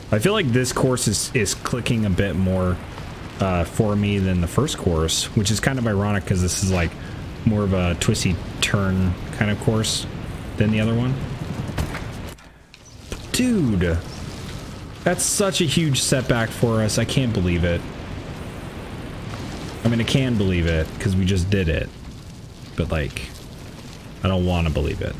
I feel like this course is clicking a bit more for me than the first course, which is kind of ironic because this is like more of a twisty turn kind of course than the other one. Dude, that's such a huge setback for us. I can't believe it. I mean, I can believe it because we just did it, but like, I don't want to believe it.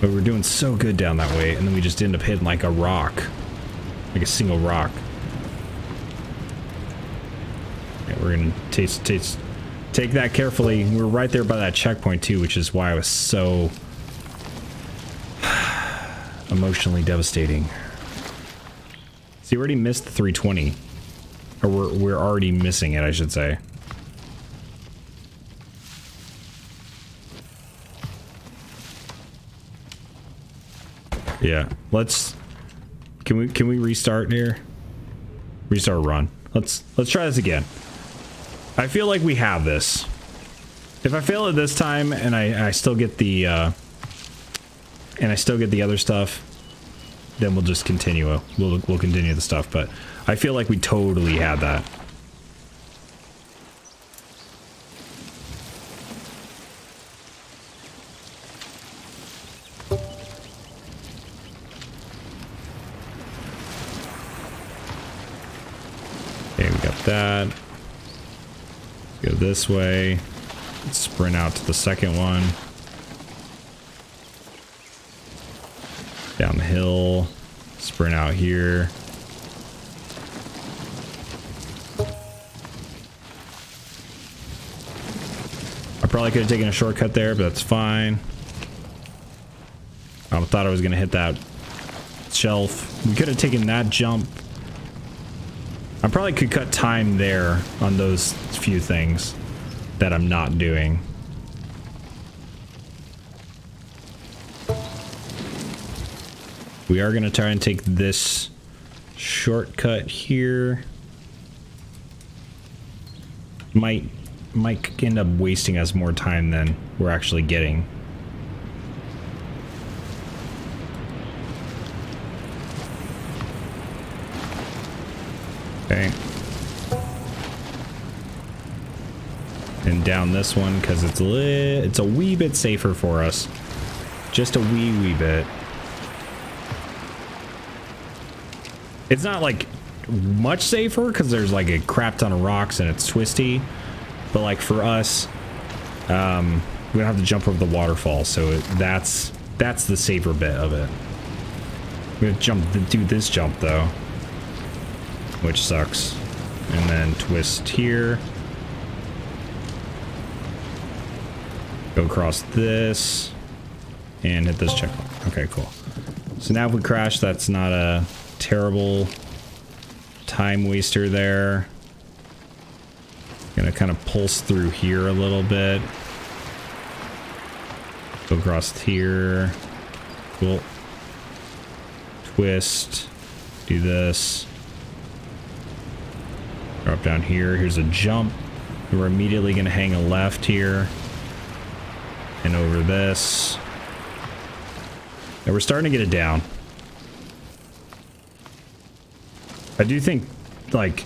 But we're doing so good down that way, and then we just end up hitting like a rock. Like a single rock. Yeah, we're gonna take that carefully. We're right there by that checkpoint too, which is why I was so emotionally devastating. See, we already missed the 320. Or we're already missing it, I should say. Yeah, let's can we restart here? Restart run. Let's try this again. I feel like we have this. If I fail it this time and I still get the other stuff, then we'll just continue. We'll continue the stuff, but I feel like we totally had that. Okay, we got that. Go this way. Let's sprint out to the second one. Down the hill. Sprint out here. I probably could have taken a shortcut there, but that's fine. I thought I was going to hit that shelf. We could have taken that jump. I probably could cut time there on those few things that I'm not doing. We are going to try and take this shortcut here. Might end up wasting us more time than we're actually getting. Okay. And down this one because it's a wee bit safer for us. Just a wee bit. It's not like much safer because there's like a crap ton of rocks and it's twisty, but like for us, we don't have to jump over the waterfall, so that's the safer bit of it. We're gonna do this jump though, which sucks, and then twist here, go across this, and hit this checkpoint. Okay, cool. So now if we crash, that's not a terrible time waster there. Gonna kind of pulse through here a little bit. Go across here. Cool. Twist. Do this. Drop down here. Here's a jump. We're immediately gonna hang a left here. And over this. And we're starting to get it down. I do think, like,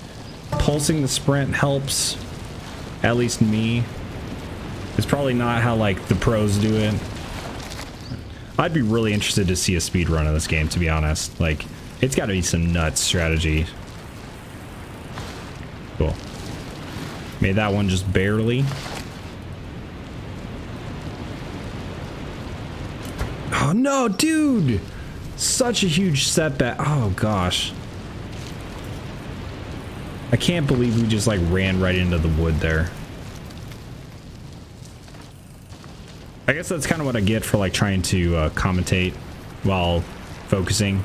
pulsing the sprint helps, at least me. It's probably not how, like, the pros do it. I'd be really interested to see a speed run of this game, to be honest. Like, it's got to be some nuts strategy. Cool. Made that one just barely. Oh, no, dude! Such a huge setback. Oh, gosh. I can't believe we just like ran right into the wood there. I guess that's kind of what I get for like trying to commentate while focusing.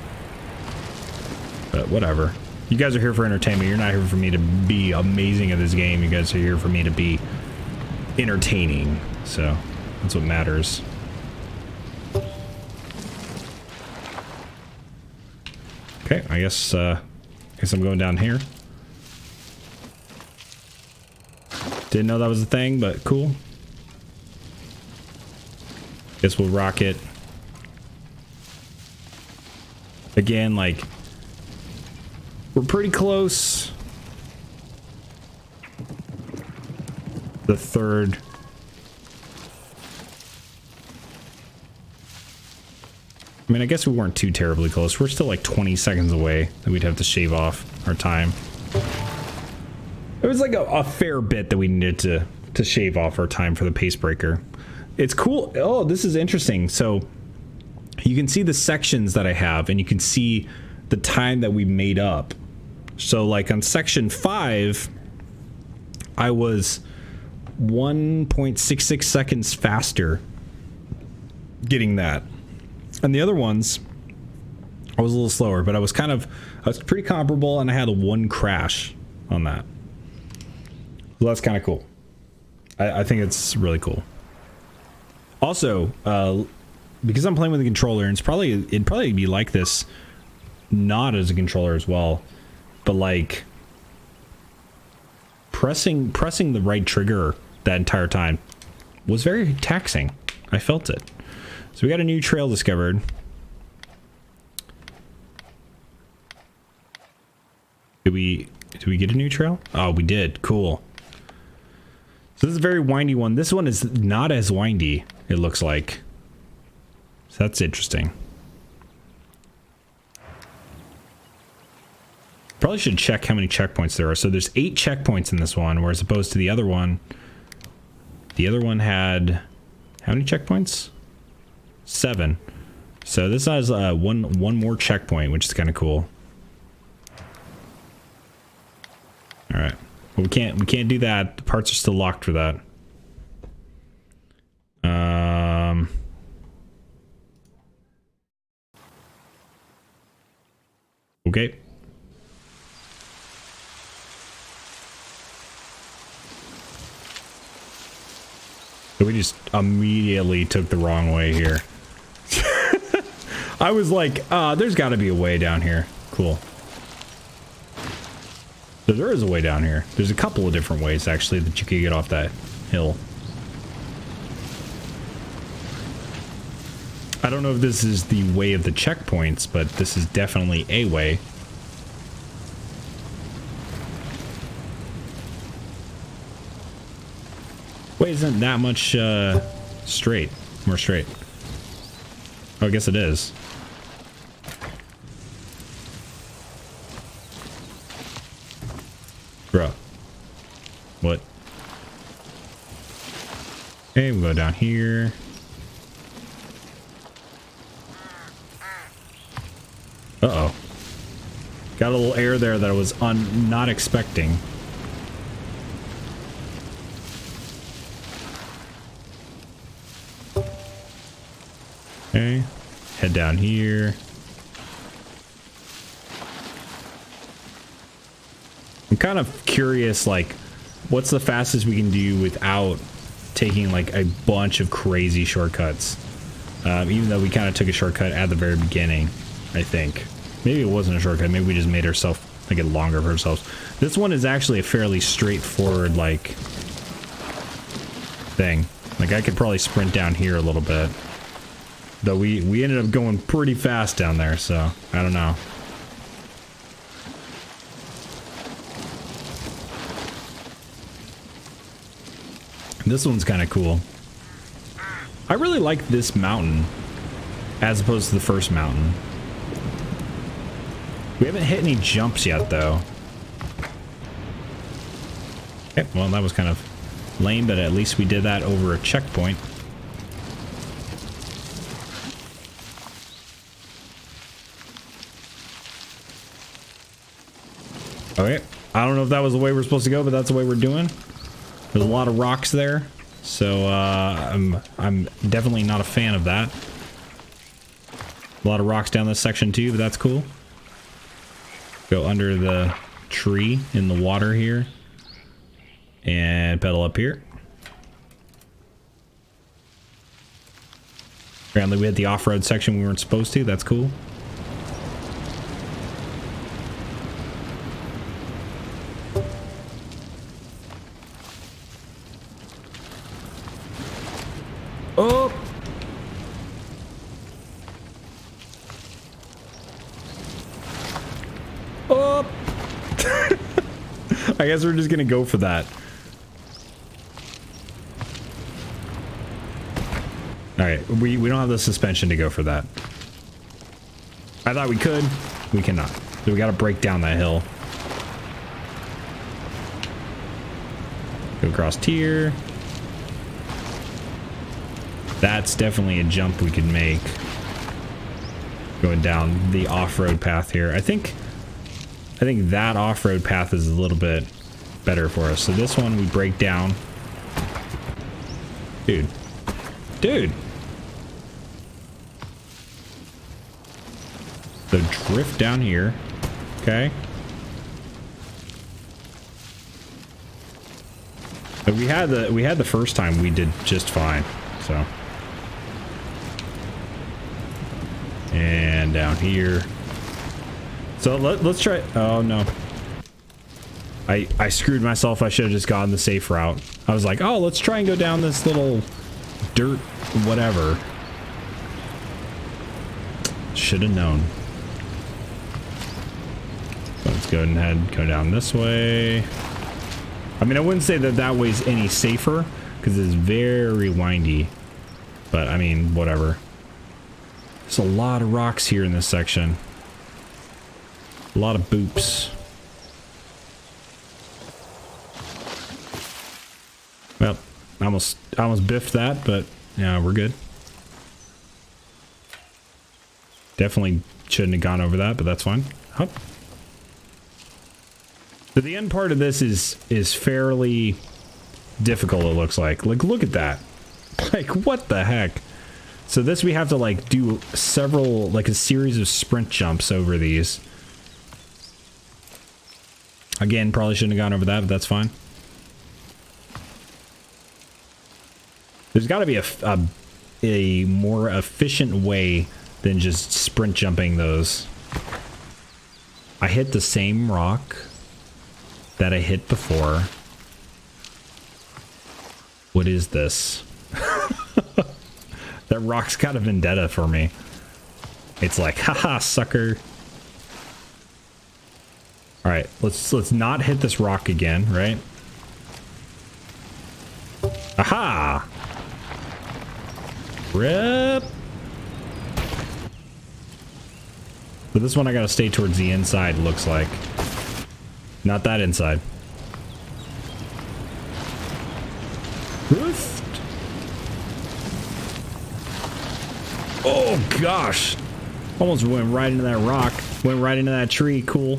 But whatever. You guys are here for entertainment. You're not here for me to be amazing at this game. You guys are here for me to be entertaining. So that's what matters. Okay, I guess I'm going down here. Didn't know that was a thing, but cool. Guess we'll rock it. Again, like, we're pretty close. The third. I mean, I guess we weren't too terribly close. We're still like 20 seconds away that we'd have to shave off our time. It was like a fair bit that we needed to shave off our time for the pace breaker. It's cool. Oh, this is interesting. So you can see the sections that I have, and you can see the time that we made up. So like on section 5, I was 1.66 seconds faster getting that. And the other ones, I was a little slower, but I was pretty comparable, and I had a 1 crash on that. Well, that's kind of cool. I think it's really cool. Also, because I'm playing with a controller, and it'd probably be like this not as a controller as well, but like pressing the right trigger that entire time was very taxing. I felt it. So we got a new trail discovered. Did we get a new trail? Oh, we did. Cool. So this is a very windy one. This one is not as windy, it looks like. So that's interesting. Probably should check how many checkpoints there are. So there's 8 checkpoints in this one, whereas opposed to the other one had how many checkpoints? 7. So this has one more checkpoint, which is kind of cool. All right, well, we can't do that. The parts are still locked for that. Okay. So we just immediately took the wrong way here. I was like, there's got to be a way down here. Cool. So there is a way down here. There's a couple of different ways, actually, that you could get off that hill. I don't know if this is the way of the checkpoints, but this is definitely a way. Way isn't that much straight. More straight. Oh, I guess it is. Bro. What? Okay, we'll go down here. Uh-oh. Got a little air there that I was not expecting. Okay. Head down here. I'm kind of curious, like, what's the fastest we can do without taking, like, a bunch of crazy shortcuts? Even though we kind of took a shortcut at the very beginning, I think. Maybe it wasn't a shortcut. Maybe we just made ourselves make it longer for ourselves. This one is actually a fairly straightforward, like, thing. Like, I could probably sprint down here a little bit. Though we ended up going pretty fast down there, so I don't know. This one's kind of cool. I really like this mountain as opposed to the first mountain. We haven't hit any jumps yet, though. Okay, well, that was kind of lame, but at least we did that over a checkpoint. Okay, I don't know if that was the way we're supposed to go, but that's the way we're doing. There's a lot of rocks there, so I'm definitely not a fan of that. A lot of rocks down this section too, but that's cool. Go under the tree in the water here. And pedal up here. Apparently we had the off-road section we weren't supposed to. That's cool. Oh! Oh! I guess we're just gonna go for that. Alright, we don't have the suspension to go for that. I thought we could. We cannot. So we gotta break down that hill. Go across here. That's definitely a jump we could make. Going down the off-road path here. I think that off-road path is a little bit better for us. So this one we break down. Dude. Dude! So drift down here. Okay. But we had the first time we did just fine. So. And down here. So let's try. Oh no. I screwed myself. I should have just gone the safe route. I was like, oh, let's try and go down this little dirt whatever. Should have known. Let's go ahead and go down this way. I mean, I wouldn't say that that way's any safer because it's very windy. But I mean, whatever. There's a lot of rocks here in this section. A lot of boops. Well, I almost biffed that, but yeah, we're good. Definitely shouldn't have gone over that, but that's fine. Hup. So the end part of this is fairly difficult, it looks like. Like, look at that. Like, what the heck? So this we have to, like, do several, like, a series of sprint jumps over these. Again, probably shouldn't have gone over that, but that's fine. There's got to be a more efficient way than just sprint jumping those. I hit the same rock that I hit before. What is this? That rock's got a vendetta for me. It's like, haha, sucker. All right, let's not hit this rock again, right? Aha! Rip. So this one I gotta stay towards the inside, looks like. Not that inside. Roof. Oh gosh. Almost went right into that rock. Went right into that tree. Cool.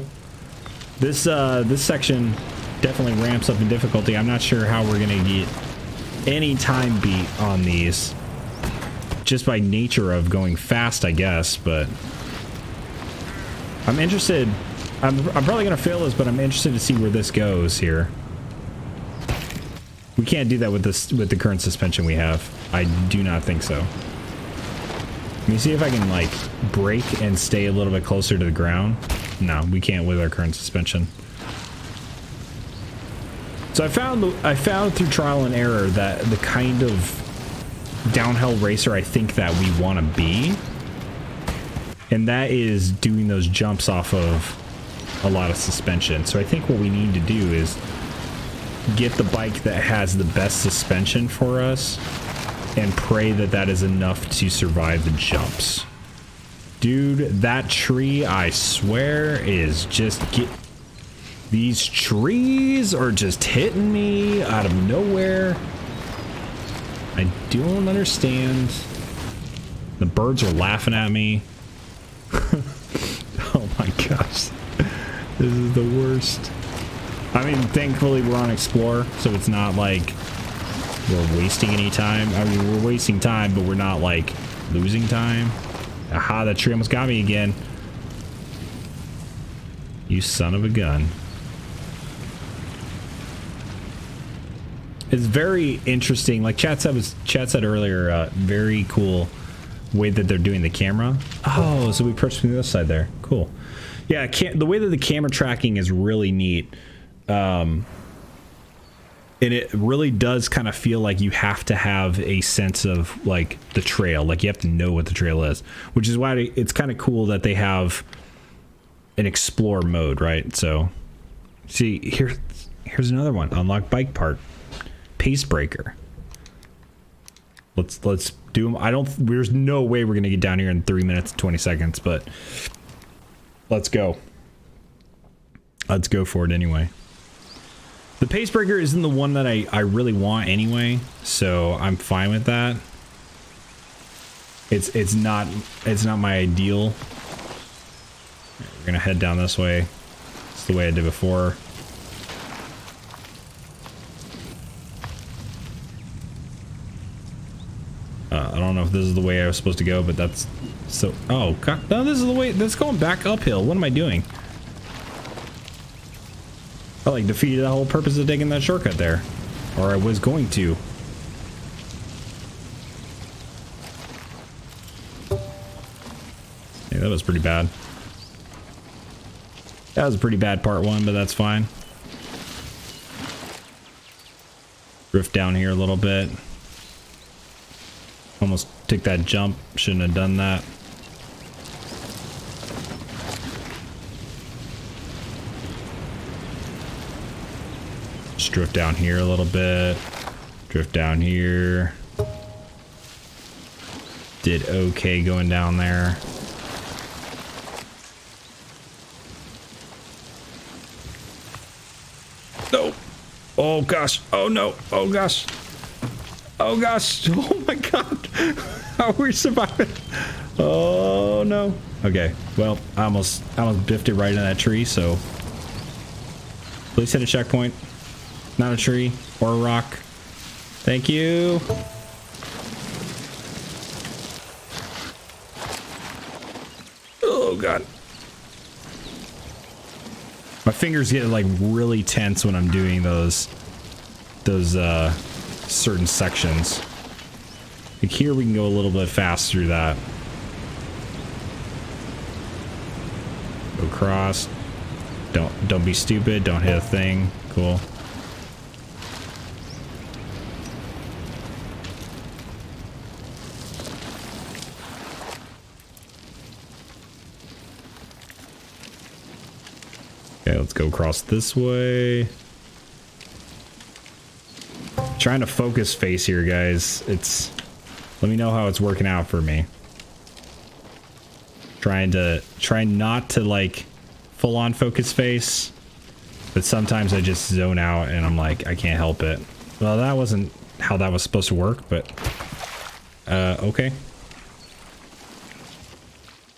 This section definitely ramps up in difficulty. I'm not sure how we're gonna get any time beat on these. Just by nature of going fast, I guess, but I'm interested. I'm probably gonna fail this, but I'm interested to see where this goes here. We can't do that with the current suspension we have. I do not think so. Let me see if I can like brake and stay a little bit closer to the ground. No, we can't with our current suspension. So I found through trial and error that the kind of downhill racer I think that we want to be, and that is doing those jumps off of a lot of suspension. So I think what we need to do is get the bike that has the best suspension for us and pray that that is enough to survive the jumps. Dude, that tree, I swear, is just these trees are just hitting me out of nowhere. I don't understand. The birds are laughing at me. Oh my gosh. This is the worst. I mean, thankfully we're on Explore, so it's not like we're wasting any time. I mean, we're wasting time, but we're not like losing time. Aha, that tree almost got me again. You son of a gun. It's very interesting. Like Chat said earlier, very cool way that they're doing the camera. Oh, so we purchased from the other side there. Cool. Yeah, the way that the camera tracking is really neat. And it really does kind of feel like you have to have a sense of like the trail. Like you have to know what the trail is, which is why it's kind of cool that they have an explore mode, right? So see, here's another one. Unlock bike part. Pace breaker. Let's do them. There's no way we're gonna get down here in 3 minutes and 20 seconds, but let's go. Let's go for it anyway. The pace breaker isn't the one that I really want anyway, so I'm fine with that. It's not my ideal. We're gonna head down this way. It's the way I did before. I don't know if this is the way I was supposed to go, but that's so... Oh, God. No, this is the way... That's going back uphill. What am I doing? I, like, defeated the whole purpose of taking that shortcut there. Or I was going to. Yeah, that was pretty bad. That was a pretty bad part one, but that's fine. Drift down here a little bit. Almost took that jump. Shouldn't have done that. Just drift down here a little bit. Drift down here. Did okay going down there. No. Oh gosh. Oh no. Oh gosh. Oh gosh. Oh my god. How are we surviving? Oh no. Okay. Well, I almost biffed it right in that tree, so please hit a checkpoint. Not a tree or a rock. Thank you. Oh god. My fingers get like really tense when I'm doing those certain sections. Like here we can go a little bit fast through that. Go across. Don't be stupid. Don't hit a thing. Cool. Okay, let's go across this way. Trying to focus face here, guys. Let me know how it's working out for me. Try not to like full on focus face, but sometimes I just zone out and I'm like, I can't help it. Well, that wasn't how that was supposed to work, but okay.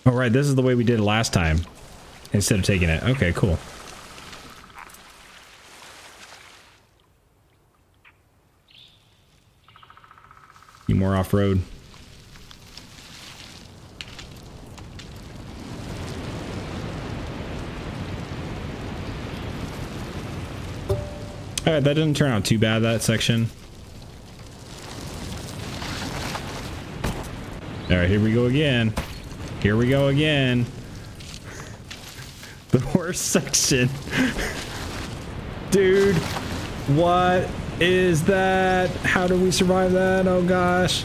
All right, this is the way we did it last time instead of taking it. Okay, cool. More off-road. Alright, that didn't turn out too bad, that section. Alright, here we go again. Here we go again. The worst section. Dude, what is that? How do we survive that? Oh gosh.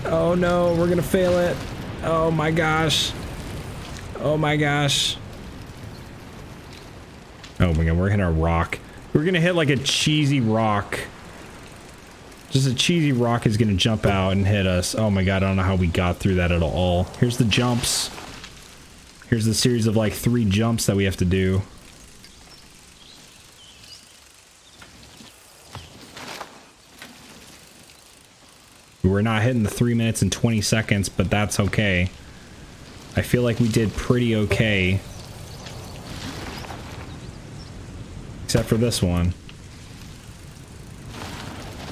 Oh no, we're gonna fail it. Oh my gosh. Oh my gosh. Oh my god, we're hitting a rock. We're gonna hit like a cheesy rock. Just a cheesy rock is gonna jump out and hit us. Oh my god, I don't know how we got through that at all. Here's the jumps. Here's the series of like 3 jumps that we have to do. We're not hitting the 3 minutes and 20 seconds, but that's okay. I feel like we did pretty okay. Except for this one.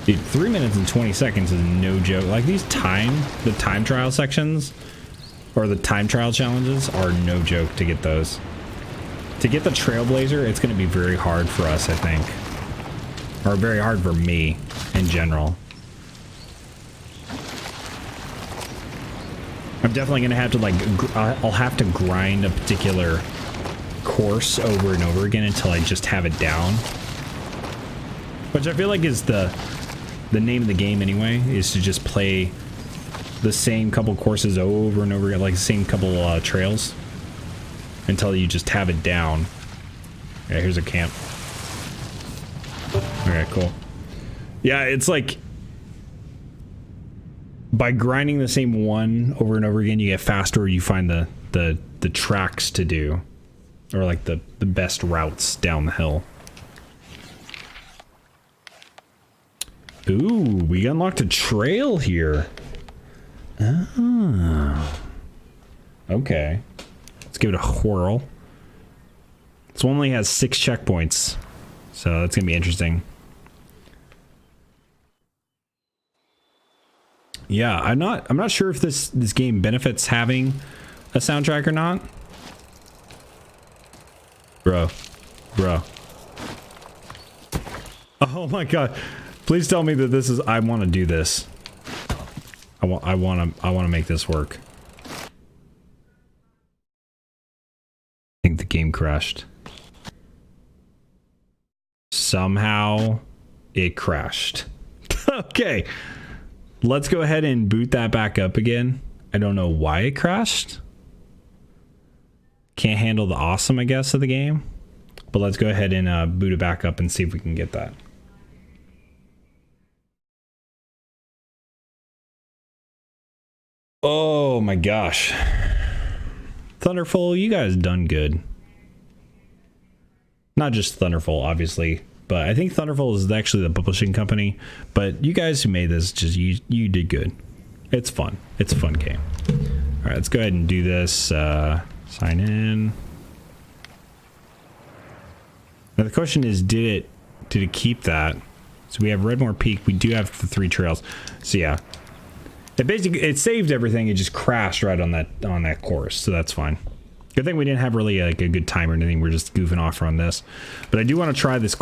Dude, 3 minutes and 20 seconds is no joke. Like these the time trial sections or the time trial challenges are no joke to get those. To get the Trailblazer, it's going to be very hard for us, I think. Or very hard for me in general. I'm definitely going to have to, like, I'll have to grind a particular course over and over again until I just have it down. Which I feel like is the name of the game anyway, is to just play the same couple courses over and over again, like the same couple trails, until you just have it down. Yeah, here's a camp. Okay, cool. Yeah, it's like by grinding the same one over and over again, you get faster. You find the tracks to do, or like the best routes down the hill. Ooh, we unlocked a trail here. Oh. Okay. Let's give it a whirl. This one only has 6 checkpoints, so that's gonna be interesting. Yeah, I'm not sure if this game benefits having a soundtrack or not. Bro. Oh my god. Please tell me that this is, I want to do this. I want to make this work. I think the game crashed. Somehow it crashed. Okay. Let's go ahead and boot that back up again. I don't know why it crashed. Can't handle the awesome, I guess, of the game. But let's go ahead and boot it back up and see if we can get that. Oh my gosh. Thunderful, you guys done good. Not just Thunderful, obviously, but I think Thunderful is actually the publishing company. But you guys who made this, just you did good. It's fun. It's a fun game. All right, let's go ahead and do this. Sign in. Now the question is, did it keep that? So we have Redmore Peak. We do have the 3 trails. So yeah, it saved everything. It just crashed right on that course. So that's fine. Good thing we didn't have really like a good time or anything. We're just goofing off on this. But I do want to try this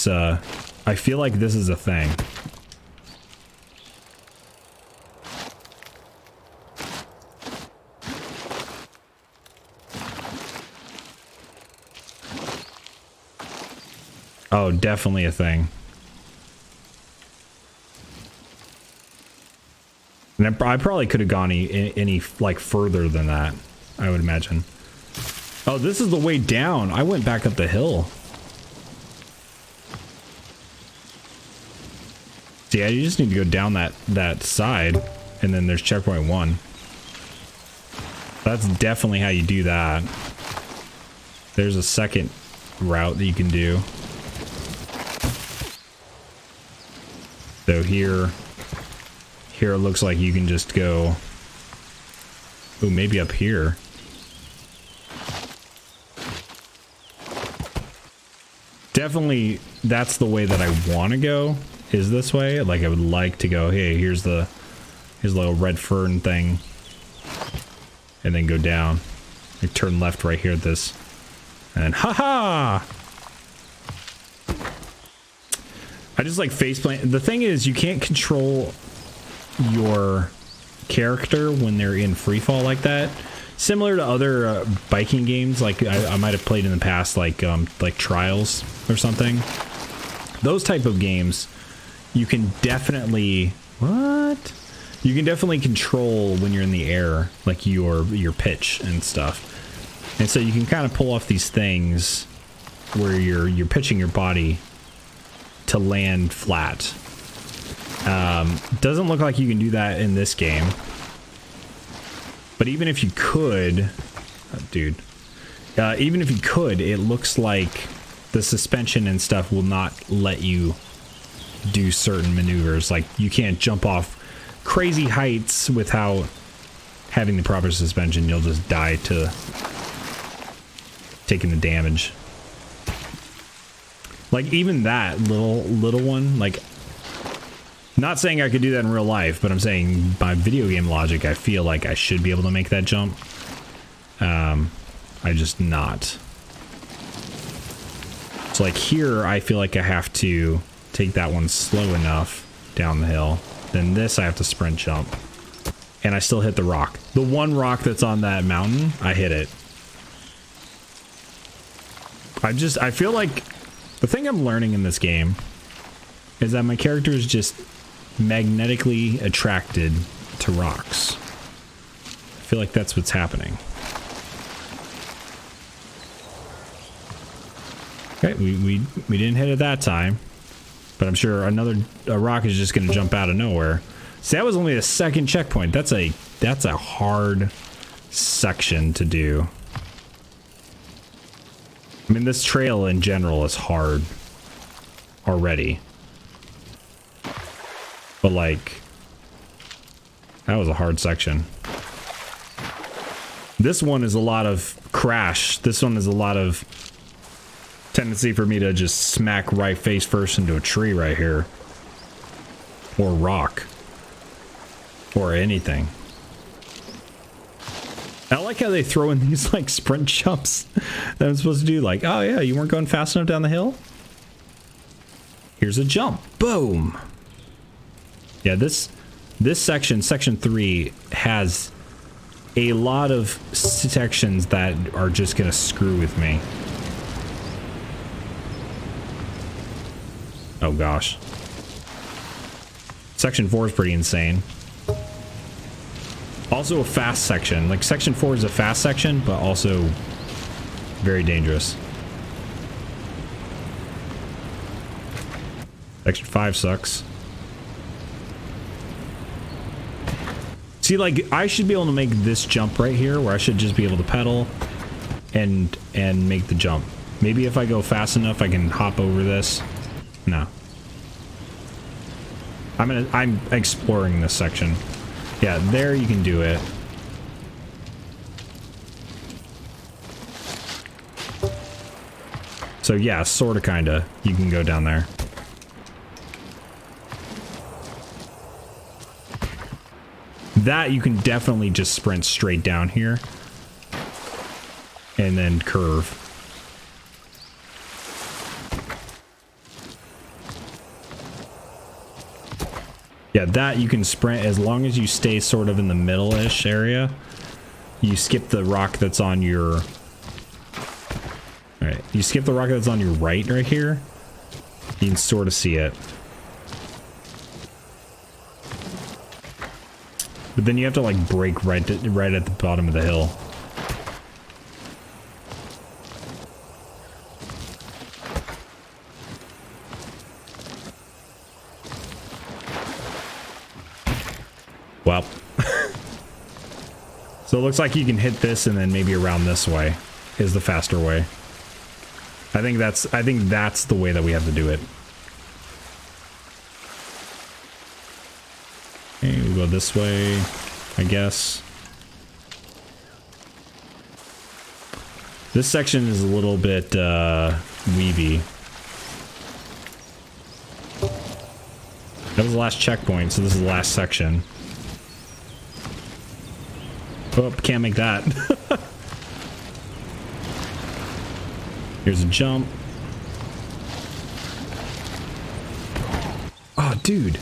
I feel like this is a thing. Oh, definitely a thing. And I probably could have gone any like further than that, I would imagine. Oh, this is the way down. I went back up the hill. So yeah, you just need to go down that side, and then there's checkpoint 1. That's definitely how you do that. There's a second route that you can do. So here it looks like you can just go. Ooh, maybe up here. Definitely, that's the way that I want to go, is this way. Like, I would like to go, hey, here's the little red fern thing. And then go down. Like, turn left right here at this. And then, haha! I just like faceplant. The thing is, you can't control your character when they're in free fall like that. Similar to other biking games, like I might have played in the past, like Trials or something. Those type of games, you can definitely You can definitely control when you're in the air, like your pitch and stuff. And so you can kind of pull off these things where you're pitching your body to land flat. Doesn't look like you can do that in this game. But even if you could, even if you could, it looks like the suspension and stuff will not let you do certain maneuvers. Like, you can't jump off crazy heights without having the proper suspension. You'll just die to taking the damage. Like, even that little one, like, Not saying I could do that in real life, but I'm saying by video game logic, I feel like I should be able to make that jump. I just not. So like here, I feel like I have to take that one slow enough down the hill. Then this, I have to sprint jump. And I still hit the rock. The one rock that's on that mountain, I hit it. I feel like the thing I'm learning in this game is that my character is just magnetically attracted to rocks. I feel like that's what's happening. Okay, we didn't hit it that time, but I'm sure a rock is just going to jump out of nowhere. See, that was only the second checkpoint. That's a hard section to do. I mean, this trail in general is hard already. But like, that was a hard section. This one is a lot of crash. This one is a lot of tendency for me to just smack right face first into a tree right here. Or rock. Or anything. I like how they throw in these like sprint jumps that I'm supposed to do. Like, oh yeah, you weren't going fast enough down the hill? Here's a jump. Boom. Yeah, this section 3, has a lot of sections that are just gonna screw with me. Oh gosh. Section 4 is pretty insane. Also a fast section. Like section 4 is a fast section, but also very dangerous. Section 5 sucks. See, like, I should be able to make this jump right here, where I should just be able to pedal and make the jump. Maybe if I go fast enough, I can hop over this. No. I'm exploring this section. Yeah, there you can do it. So yeah, sorta kinda. You can go down there. That you can definitely just sprint straight down here. And then curve. Yeah, that you can sprint as long as you stay sort of in the middle-ish area. You skip the rock that's on your... Alright, you skip the rock that's on your right here. You can sort of see it. But then you have to like brake right at the bottom of the hill. Well. So it looks like you can hit this and then maybe around this way is the faster way. I think that's the way that we have to do it. Okay, we'll go this way, I guess. This section is a little bit weavy. That was the last checkpoint, so this is the last section. Oh, can't make that. Here's a jump. Oh, dude.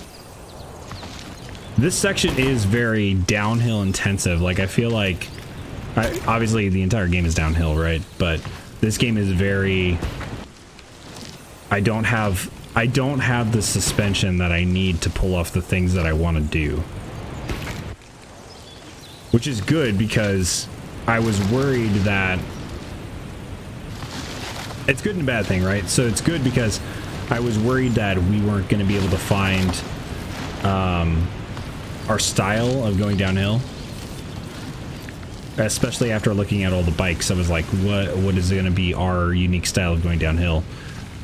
This section is very downhill intensive. Like, I feel like... obviously, the entire game is downhill, right? But this game is very... I don't have the suspension that I need to pull off the things that I want to do. Which is good because I was worried that... It's good and a bad thing, right? So it's good because I was worried that we weren't going to be able to find our style of going downhill. Especially after looking at all the bikes, I was like, what is going to be our unique style of going downhill?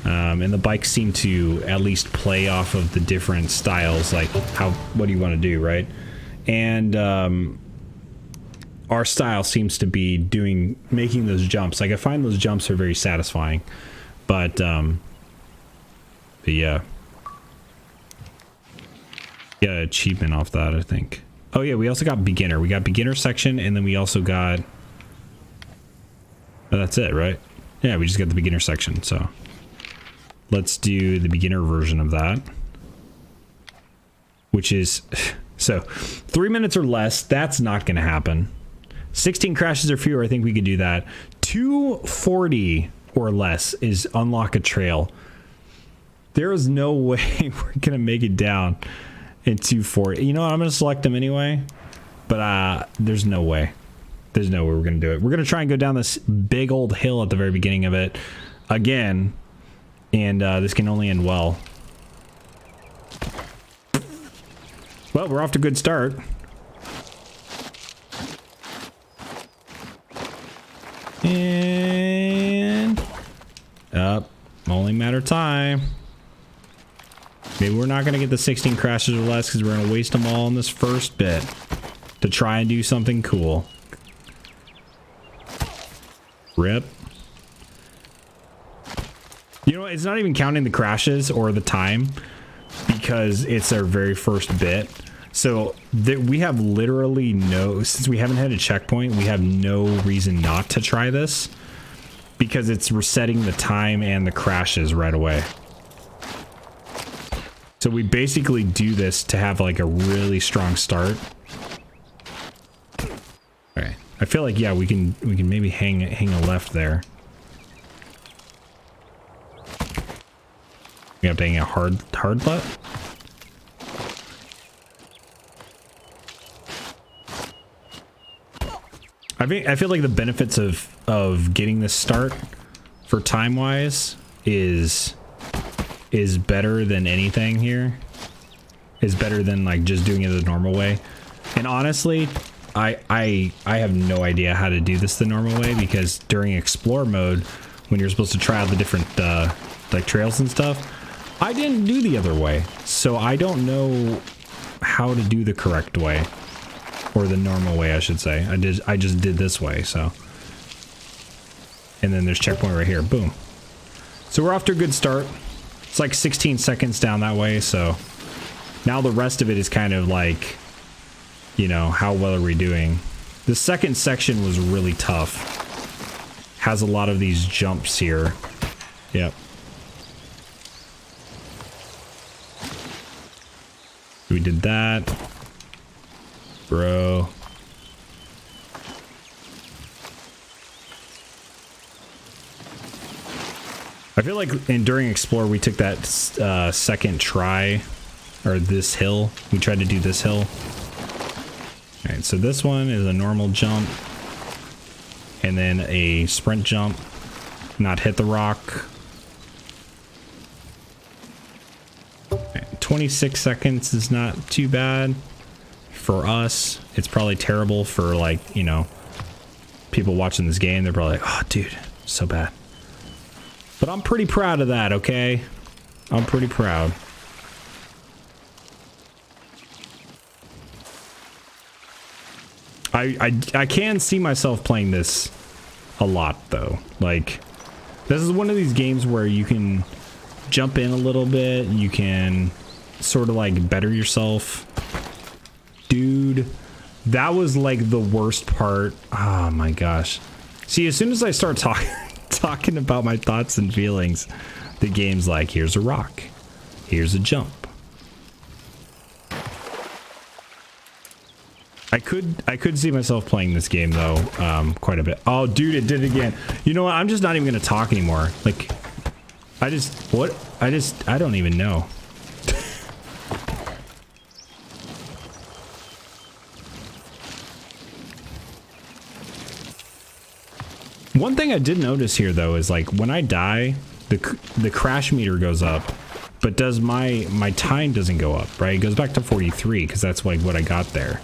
And the bikes seem to at least play off of the different styles, like what do you want to do, right? And our style seems to be making those jumps. Like, I find those jumps are very satisfying, but yeah. Get an achievement off that, I think. Oh yeah, we also got beginner. We got beginner section, and then we also got... Oh, that's it, right? Yeah, we just got the beginner section, so... Let's do the beginner version of that. Which is... So, 3 minutes or less, that's not going to happen. 16 crashes or fewer, I think we could do that. 240 or less is unlock a trail. There is no way we're going to make it down in 240. You know what? I'm going to select them anyway. But there's no way. There's no way we're going to do it. We're going to try and go down this big old hill at the very beginning of it again. And this can only end well. Well, we're off to a good start. And up, only a matter of time. Maybe we're not going to get the 16 crashes or less because we're going to waste them all in this first bit to try and do something cool. Rip. You know, it's not even counting the crashes or the time because it's our very first bit. So we have literally no, since we haven't had a checkpoint, we have no reason not to try this because it's resetting the time and the crashes right away. So we basically do this to have like a really strong start. Okay. I feel like, yeah, we can maybe hang a left there. We have to hang a hard left. I feel like the benefits of getting this start for time wise is better than anything here. Is better than like just doing it the normal way. And honestly, I have no idea how to do this the normal way because during explore mode, when you're supposed to try out the different like trails and stuff, I didn't do the other way. So I don't know how to do the correct way. Or the normal way, I should say. I just did this way, so. And then there's checkpoint right here. Boom. So we're off to a good start. It's like 16 seconds down that way, so. Now the rest of it is kind of like, you know, how well are we doing? The second section was really tough. Has a lot of these jumps here. Yep. We did that. Bro. I feel like during Explore we took that second try, or this hill. We tried to do this hill. Alright, so this one is a normal jump. And then a sprint jump. Not hit the rock. Right, 26 seconds is not too bad. For us, it's probably terrible for, like, you know, people watching this game. They're probably like, oh, dude, so bad. But I'm pretty proud of that, okay? I'm pretty proud. I can see myself playing this a lot, though. Like, this is one of these games where you can jump in a little bit. You can sort of, like, better yourself. Dude, that was like the worst part. Oh my gosh. See, as soon as I start talking about my thoughts and feelings, the game's like, here's a rock, here's a jump. I could see myself playing this game though, quite a bit. Oh dude, it did it again. You know what, I'm just not even gonna talk anymore. Like, I don't even know. One thing I did notice here though is like when I die, the crash meter goes up, but does my time doesn't go up, right? It goes back to 43 because that's like what I got there.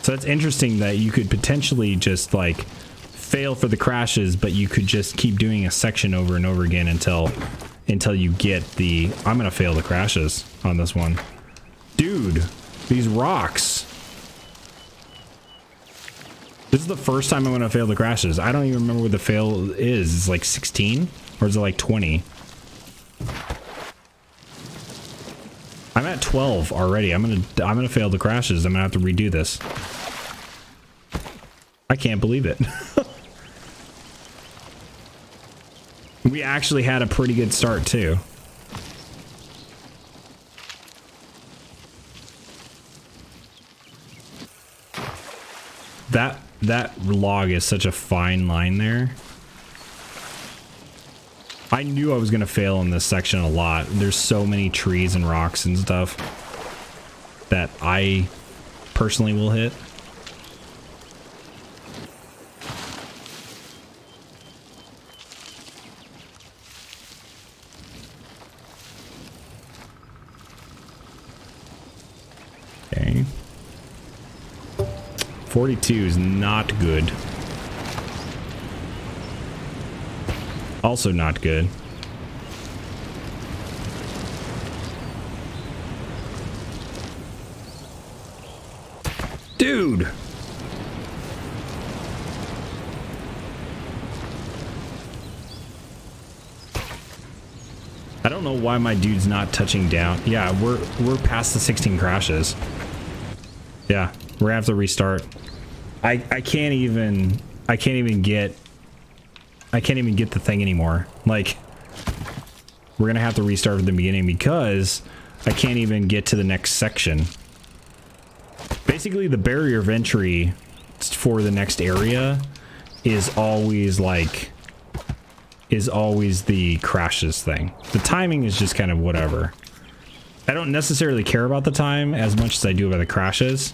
So that's interesting that you could potentially just like fail for the crashes, but you could just keep doing a section over and over again until you get the. I'm gonna fail the crashes on this one, dude. These rocks. This is the first time I'm gonna fail the crashes. I don't even remember what the fail is. It's like 16 or is it like 20? 12 already. I'm gonna fail the crashes. I'm gonna have to redo this. I can't believe it. We actually had a pretty good start too. That log is such a fine line there. I knew I was gonna fail in this section a lot. There's so many trees and rocks and stuff that I personally will hit. Okay. 42 is not good. Also not good. Dude! I don't know why my dude's not touching down. Yeah, we're past the 16 crashes. Yeah, we're gonna have to restart. I can't even get the thing anymore. Like, we're gonna have to restart from the beginning because I can't even get to the next section. Basically, the barrier of entry for the next area is always the crashes thing. The timing is just kind of whatever. I don't necessarily care about the time as much as I do about the crashes.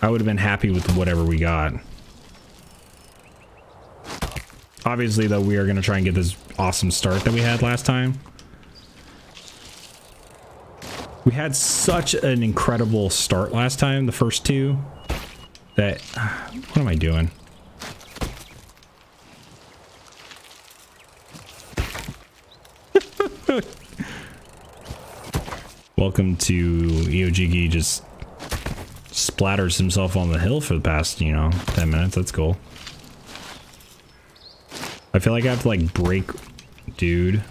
I would have been happy with whatever we got. Obviously, though, we are going to try and get this awesome start that we had last time. We had such an incredible start last time, the first two, that... What am I doing? Welcome to Iojiki just splatters himself on the hill for the past, 10 minutes. That's cool. I feel like I have to like brake, dude.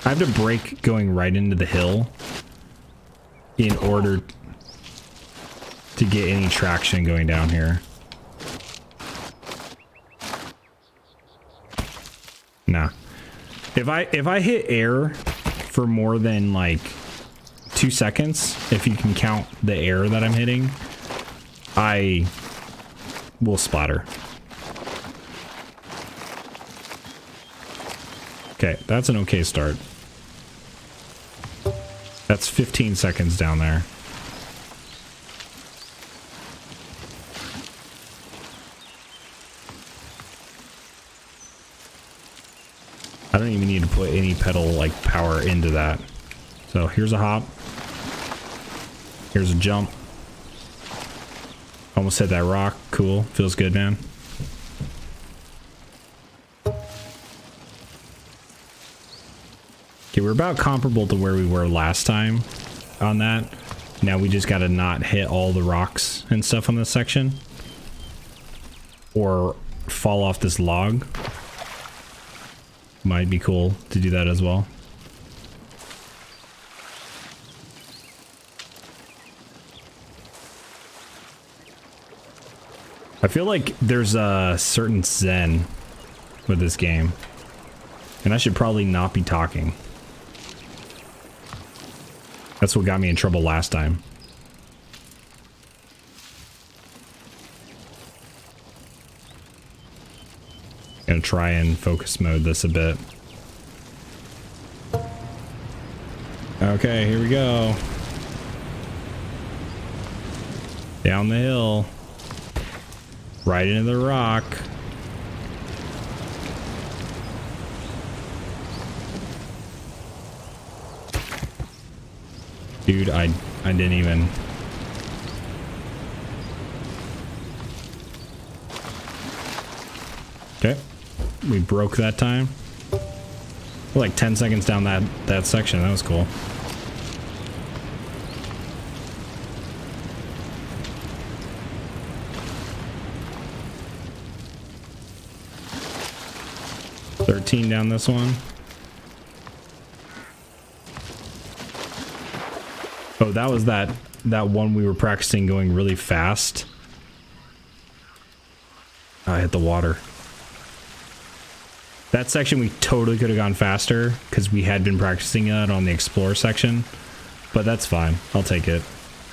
I have to brake going right into the hill in order to get any traction going down here. Nah. If I hit air for more than like 2 seconds, if you can count the air that I'm hitting, I will splatter. Okay, that's an okay start. That's 15 seconds down there. I don't even need to put any pedal like power into that. So here's a hop. Here's a jump. Almost hit that rock. Cool. Feels good, man. Okay, we're about comparable to where we were last time on that. Now we just gotta not hit all the rocks and stuff on this section. Or fall off this log. Might be cool to do that as well. I feel like there's a certain zen with this game. And I should probably not be talking. That's what got me in trouble last time. Gonna try and focus mode this a bit. Okay, here we go. Down the hill. Right into the rock. Dude, I didn't even... Okay. We broke that time. We're like 10 seconds down that section. That was cool. $13 down this one. Oh, that was that one we were practicing going really fast. I hit the water. That section we totally could have gone faster because we had been practicing it on the explore section, but that's fine. I'll take it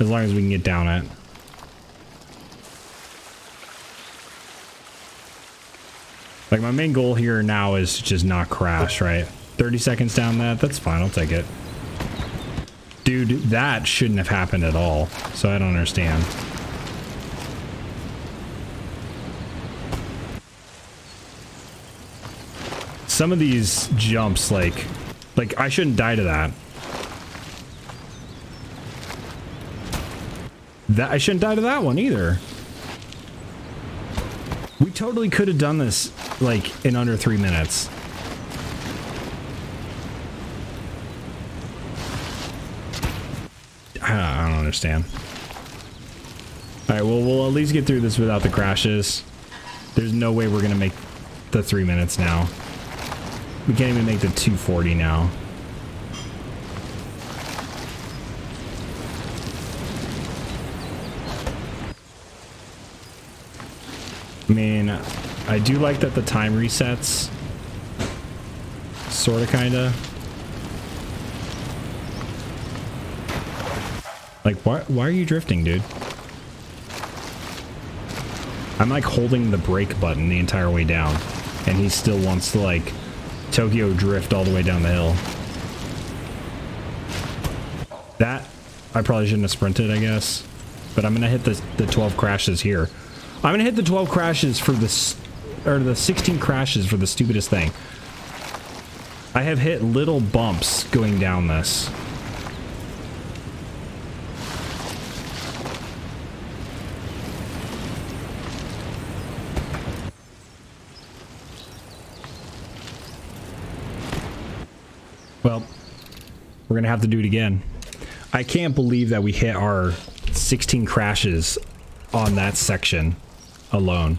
as long as we can get down it. Like, my main goal here now is to just not crash, right? 30 seconds down that's fine. I'll take it. Dude, that shouldn't have happened at all, so I don't understand. Some of these jumps, like I shouldn't die to that. I shouldn't die to that one either. We totally could have done this, like, in under 3 minutes. I don't understand. Alright, well, we'll at least get through this without the crashes. There's no way we're gonna make the 3 minutes now. We can't even make the 2:40 now. I mean, I do like that the time resets. Sorta, kinda. Like, why are you drifting, dude? I'm like holding the brake button the entire way down, and he still wants to, like, Tokyo drift all the way down the hill. That, I probably shouldn't have sprinted, I guess. But I'm gonna hit the 12 crashes here. I'm gonna hit the 12 crashes for this, or the 16 crashes for the stupidest thing. I have hit little bumps going down this. Well, we're gonna have to do it again. I can't believe that we hit our 16 crashes on that section alone.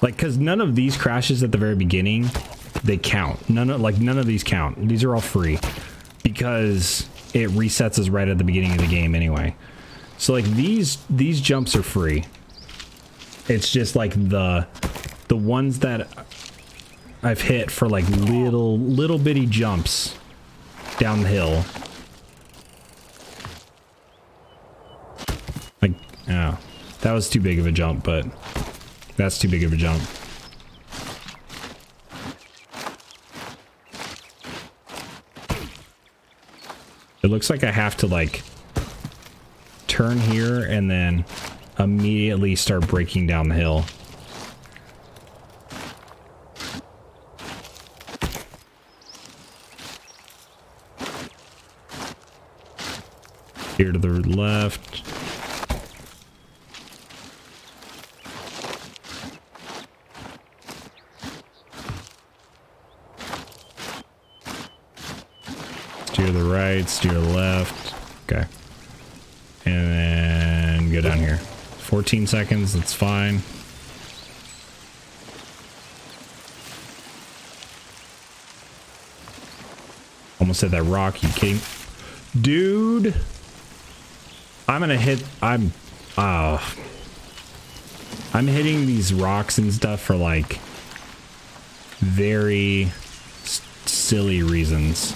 Like, cause none of these crashes at the very beginning, they count. None of these count. These are all free because it resets us right at the beginning of the game anyway. So like these jumps are free. It's just like the ones that I've hit for like little bitty jumps down the hill. Like, oh, that was too big of a jump, but that's too big of a jump. It looks like I have to like turn here and then immediately start braking down the hill. Here to the left. Steer to the right, steer to the left. Okay. And then go down here. 14 seconds, that's fine. Almost hit that rock, you kidding? Dude! I'm hitting these rocks and stuff for like very silly reasons.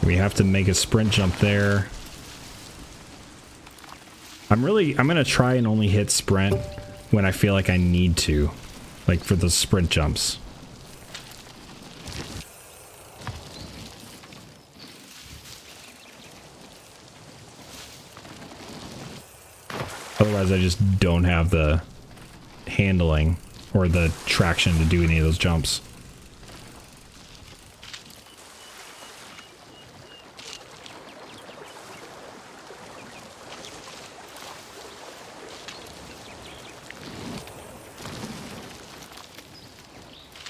We have to make a sprint jump there. I'm gonna try and only hit sprint when I feel like I need to, like for the sprint jumps. Otherwise, I just don't have the handling or the traction to do any of those jumps.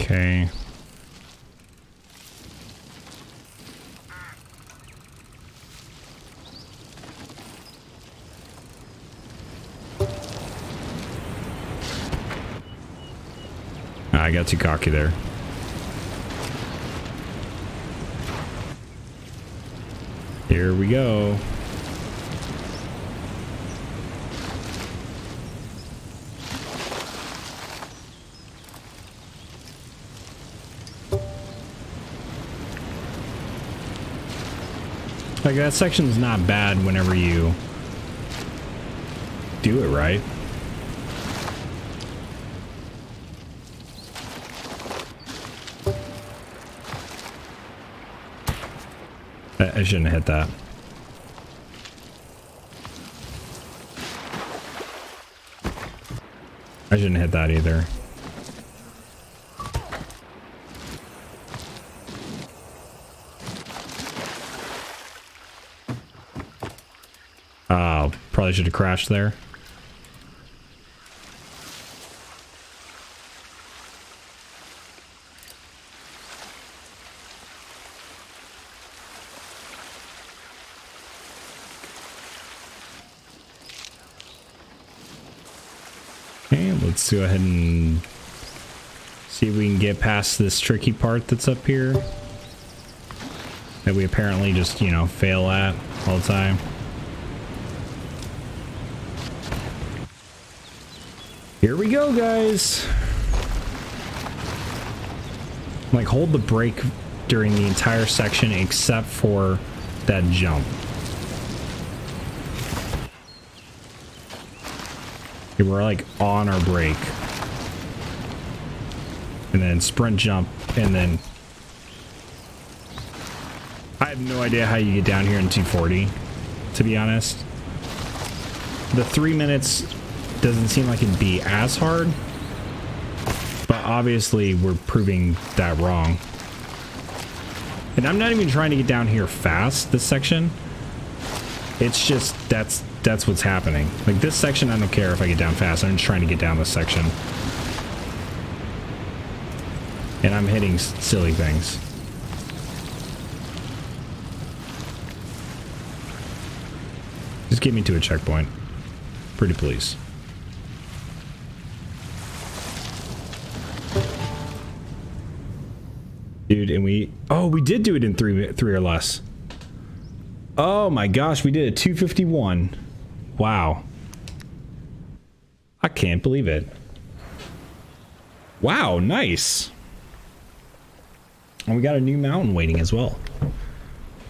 Okay. I got too cocky there. Here we go. Like, that section's not bad whenever you do it right. I shouldn't have hit that. I shouldn't hit that either. Oh, probably should have crashed there. Okay, let's go ahead and see if we can get past this tricky part that's up here that we apparently just, you know, fail at all the time. Here we go, guys. Like, hold the brake during the entire section except for that jump. Okay, we're like on our brake. And then sprint jump, and then I have no idea how you get down here in 240, to be honest. The 3 minutes doesn't seem like it'd be as hard, but obviously we're proving that wrong. And I'm not even trying to get down here fast, this section. It's just that's what's happening. Like, this section, I don't care if I get down fast. I'm just trying to get down this section. And I'm hitting silly things. Just get me to a checkpoint. Pretty please. Dude, and we did do it in three or less. Oh my gosh, we did a 251. Wow. I can't believe it. Wow, nice. And we got a new mountain waiting as well.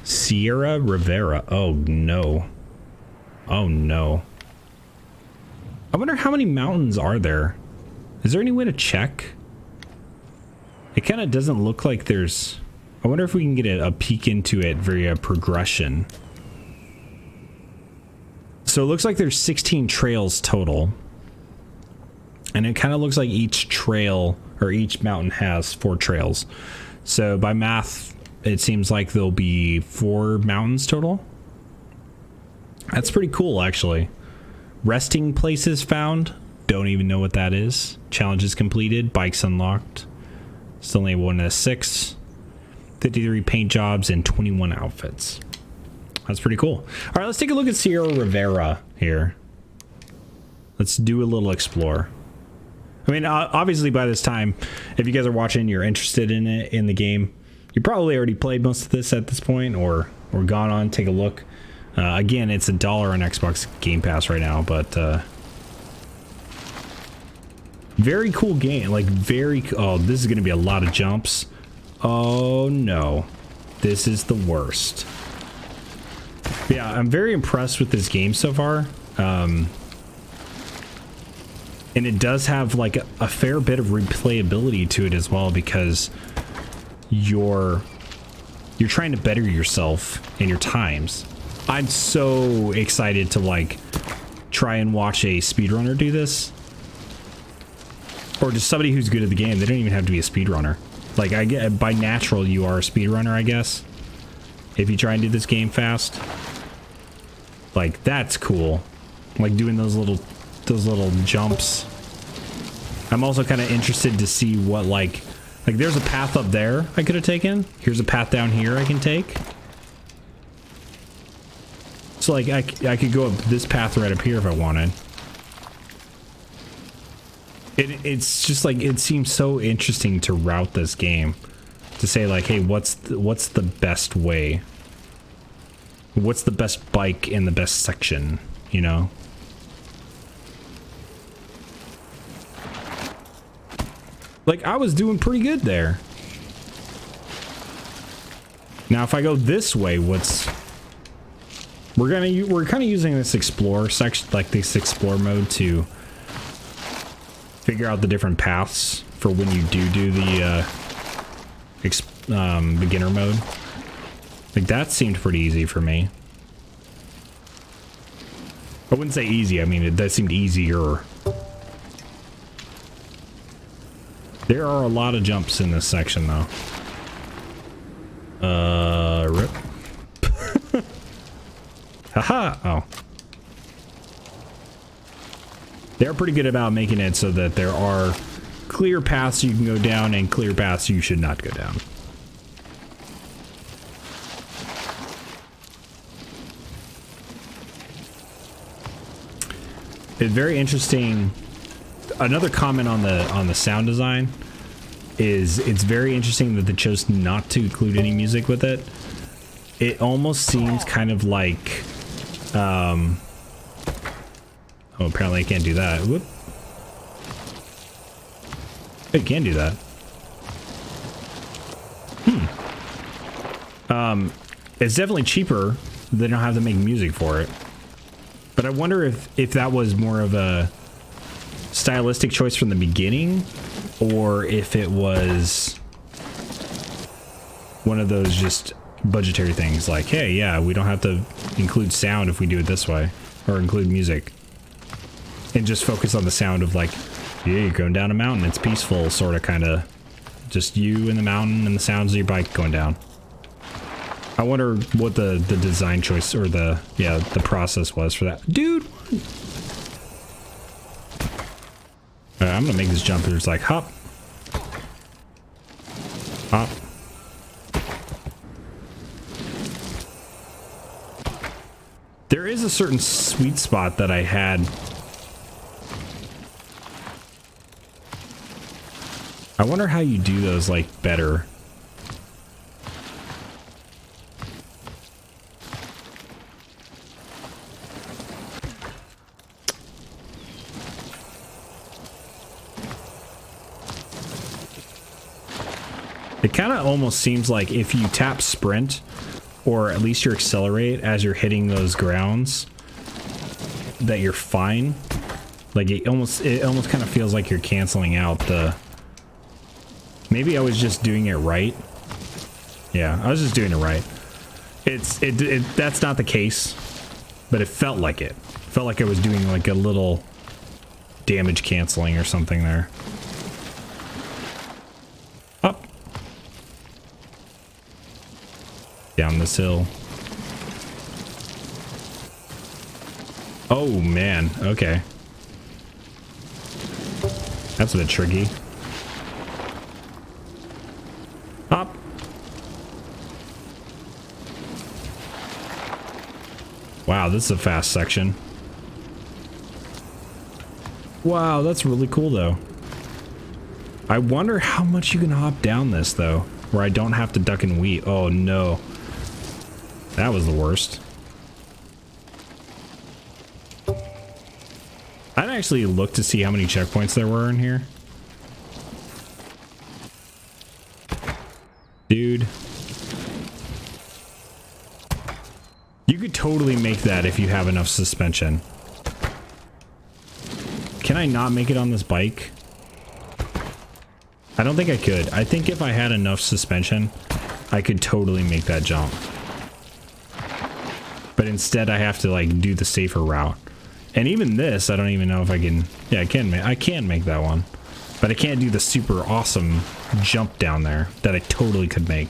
Sierra Rivera. Oh no. Oh no. I wonder how many mountains are there? Is there any way to check? It kind of doesn't look like there's... I wonder if we can get a peek into it via progression. So it looks like there's 16 trails total. And it kind of looks like each trail or each mountain has 4 trails. So by math, it seems like there'll be 4 mountains total. That's pretty cool, actually. Resting places found. Don't even know what that is. Challenges completed. Bikes unlocked. Still only 1 out of 6. 53 paint jobs and 21 outfits. That's pretty cool. All right, let's take a look at Sierra Rivera here. Let's do a little explore. I mean, obviously by this time, if you guys are watching, you're interested in it, in the game. You probably already played most of this at this point, or gone on, take a look. Again, it's $1 on Xbox Game Pass right now, but very cool game. Like, oh, this is going to be a lot of jumps. Oh no, this is the worst. Yeah, I'm very impressed with this game so far. And it does have like a fair bit of replayability to it as well, because you're trying to better yourself in your times. I'm so excited to like try and watch a speedrunner do this, or just somebody who's good at the game. They don't even have to be a speedrunner. Like, I get by natural you are a speedrunner, I guess, if you try and do this game fast. Like, that's cool. Like doing those little jumps. I'm also kind of interested to see what like there's a path up there I could have taken. Here's a path down here I can take. So like I could go up this path right up here if I wanted. It's just like, it seems so interesting to route this game, to say like, hey, what's the best way? What's the best bike in the best section, you know? Like, I was doing pretty good there. Now, if I go this way, what's... We're kind of using this explore section, like this explore mode, to figure out the different paths for when you do the beginner mode. Like, that seemed pretty easy for me. I wouldn't say easy, I mean, that seemed easier. There are a lot of jumps in this section, though. Rip. Haha! Oh. They're pretty good about making it so that there are clear paths you can go down and clear paths you should not go down. It's very interesting. Another comment on the sound design is it's very interesting that they chose not to include any music with it. It almost seems kind of like oh, apparently I can't do that. Whoop. I can do that. It's definitely cheaper. They don't have to make music for it. But I wonder if that was more of a stylistic choice from the beginning, or if it was one of those just budgetary things like, hey, yeah, we don't have to include sound if we do it this way, or include music, and just focus on the sound of, like, yeah, you're going down a mountain, it's peaceful, sort of, kind of just you in the mountain and the sounds of your bike going down. I wonder what the design choice or the process was for that. Dude! I'm gonna make this jump. It's like hop. Hop. There is a certain sweet spot that I had. I wonder how you do those, like, better. It kind of almost seems like if you tap sprint, or at least you accelerate as you're hitting those grounds, that you're fine. Like, it almost kind of feels like you're canceling out the... Maybe I was just doing it right. Yeah, I was just doing it right. That's not the case, but it felt like it. Felt like I was doing like a little damage canceling or something there. Up. Down this hill. Oh man, okay. That's a bit tricky. Up. Wow, this is a fast section. Wow, that's really cool though. I wonder how much you can hop down this though, where I don't have to duck and weave. Oh no. That was the worst. I'd actually look to see how many checkpoints there were in here. Dude. You could totally make that if you have enough suspension. Can I not make it on this bike? I don't think I could. I think if I had enough suspension, I could totally make that jump. But instead I have to like do the safer route. And even this, I don't even know if I can... Yeah, I can make that one. But I can't do the super awesome jump down there that I totally could make.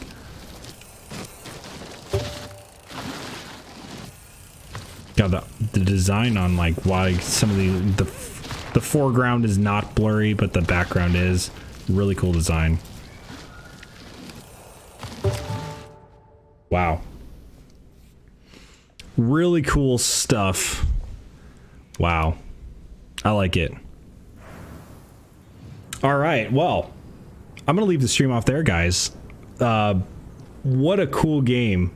God, the design on like why some of the foreground is not blurry, but the background is. Really cool design. Wow. Really cool stuff. Wow. I like it. All right. Well, I'm going to leave the stream off there, guys. What a cool game.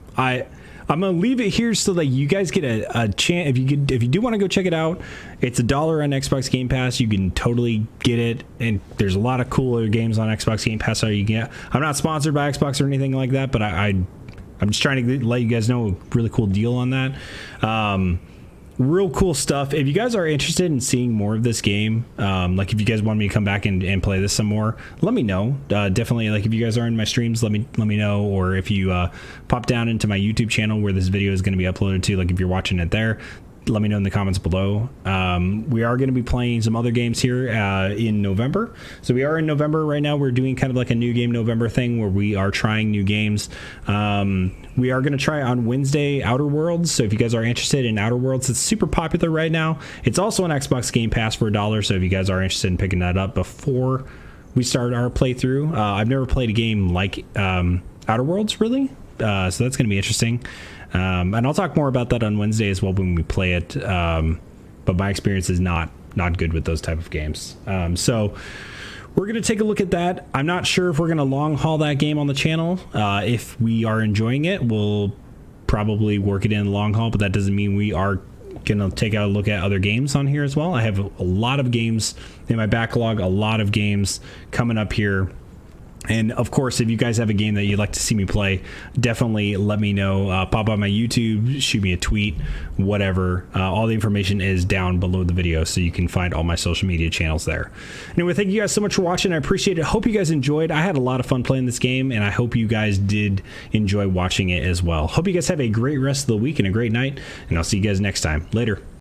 I'm gonna leave it here so that you guys get a chance. If you do want to go check it out, it's $1 on Xbox Game Pass. You can totally get it, and there's a lot of cooler games on Xbox Game Pass. So you get. I'm not sponsored by Xbox or anything like that, but I'm just trying to let you guys know a really cool deal on that. Real cool stuff. If you guys are interested in seeing more of this game, like if you guys want me to come back and play this some more, let me know. Definitely, like if you guys are in my streams, let me know. Or if you pop down into my YouTube channel where this video is going to be uploaded to, like if you're watching it there, let me know in the comments below. We are going to be playing some other games here in November. So we are in November right now. We're doing kind of like a new game November thing where we are trying new games. We are going to try on Wednesday Outer Worlds. So if you guys are interested in Outer Worlds, it's super popular right now. It's also on Xbox Game Pass for $1. So if you guys are interested in picking that up before we start our playthrough, I've never played a game like Outer Worlds really. So that's going to be interesting. And I'll talk more about that on Wednesday as well when we play it. But my experience is not good with those type of games. So we're going to take a look at that. I'm not sure if we're going to long haul that game on the channel. If we are enjoying it, we'll probably work it in the long haul, but that doesn't mean we are going to take a look at other games on here as well. I have a lot of games in my backlog, a lot of games coming up here. And of course, if you guys have a game that you'd like to see me play, definitely let me know. Pop on my YouTube, shoot me a tweet, whatever. All the information is down below the video, so you can find all my social media channels there. Anyway, thank you guys so much for watching. I appreciate it. Hope you guys enjoyed. I had a lot of fun playing this game, and I hope you guys did enjoy watching it as well. Hope you guys have a great rest of the week and a great night, and I'll see you guys next time. Later.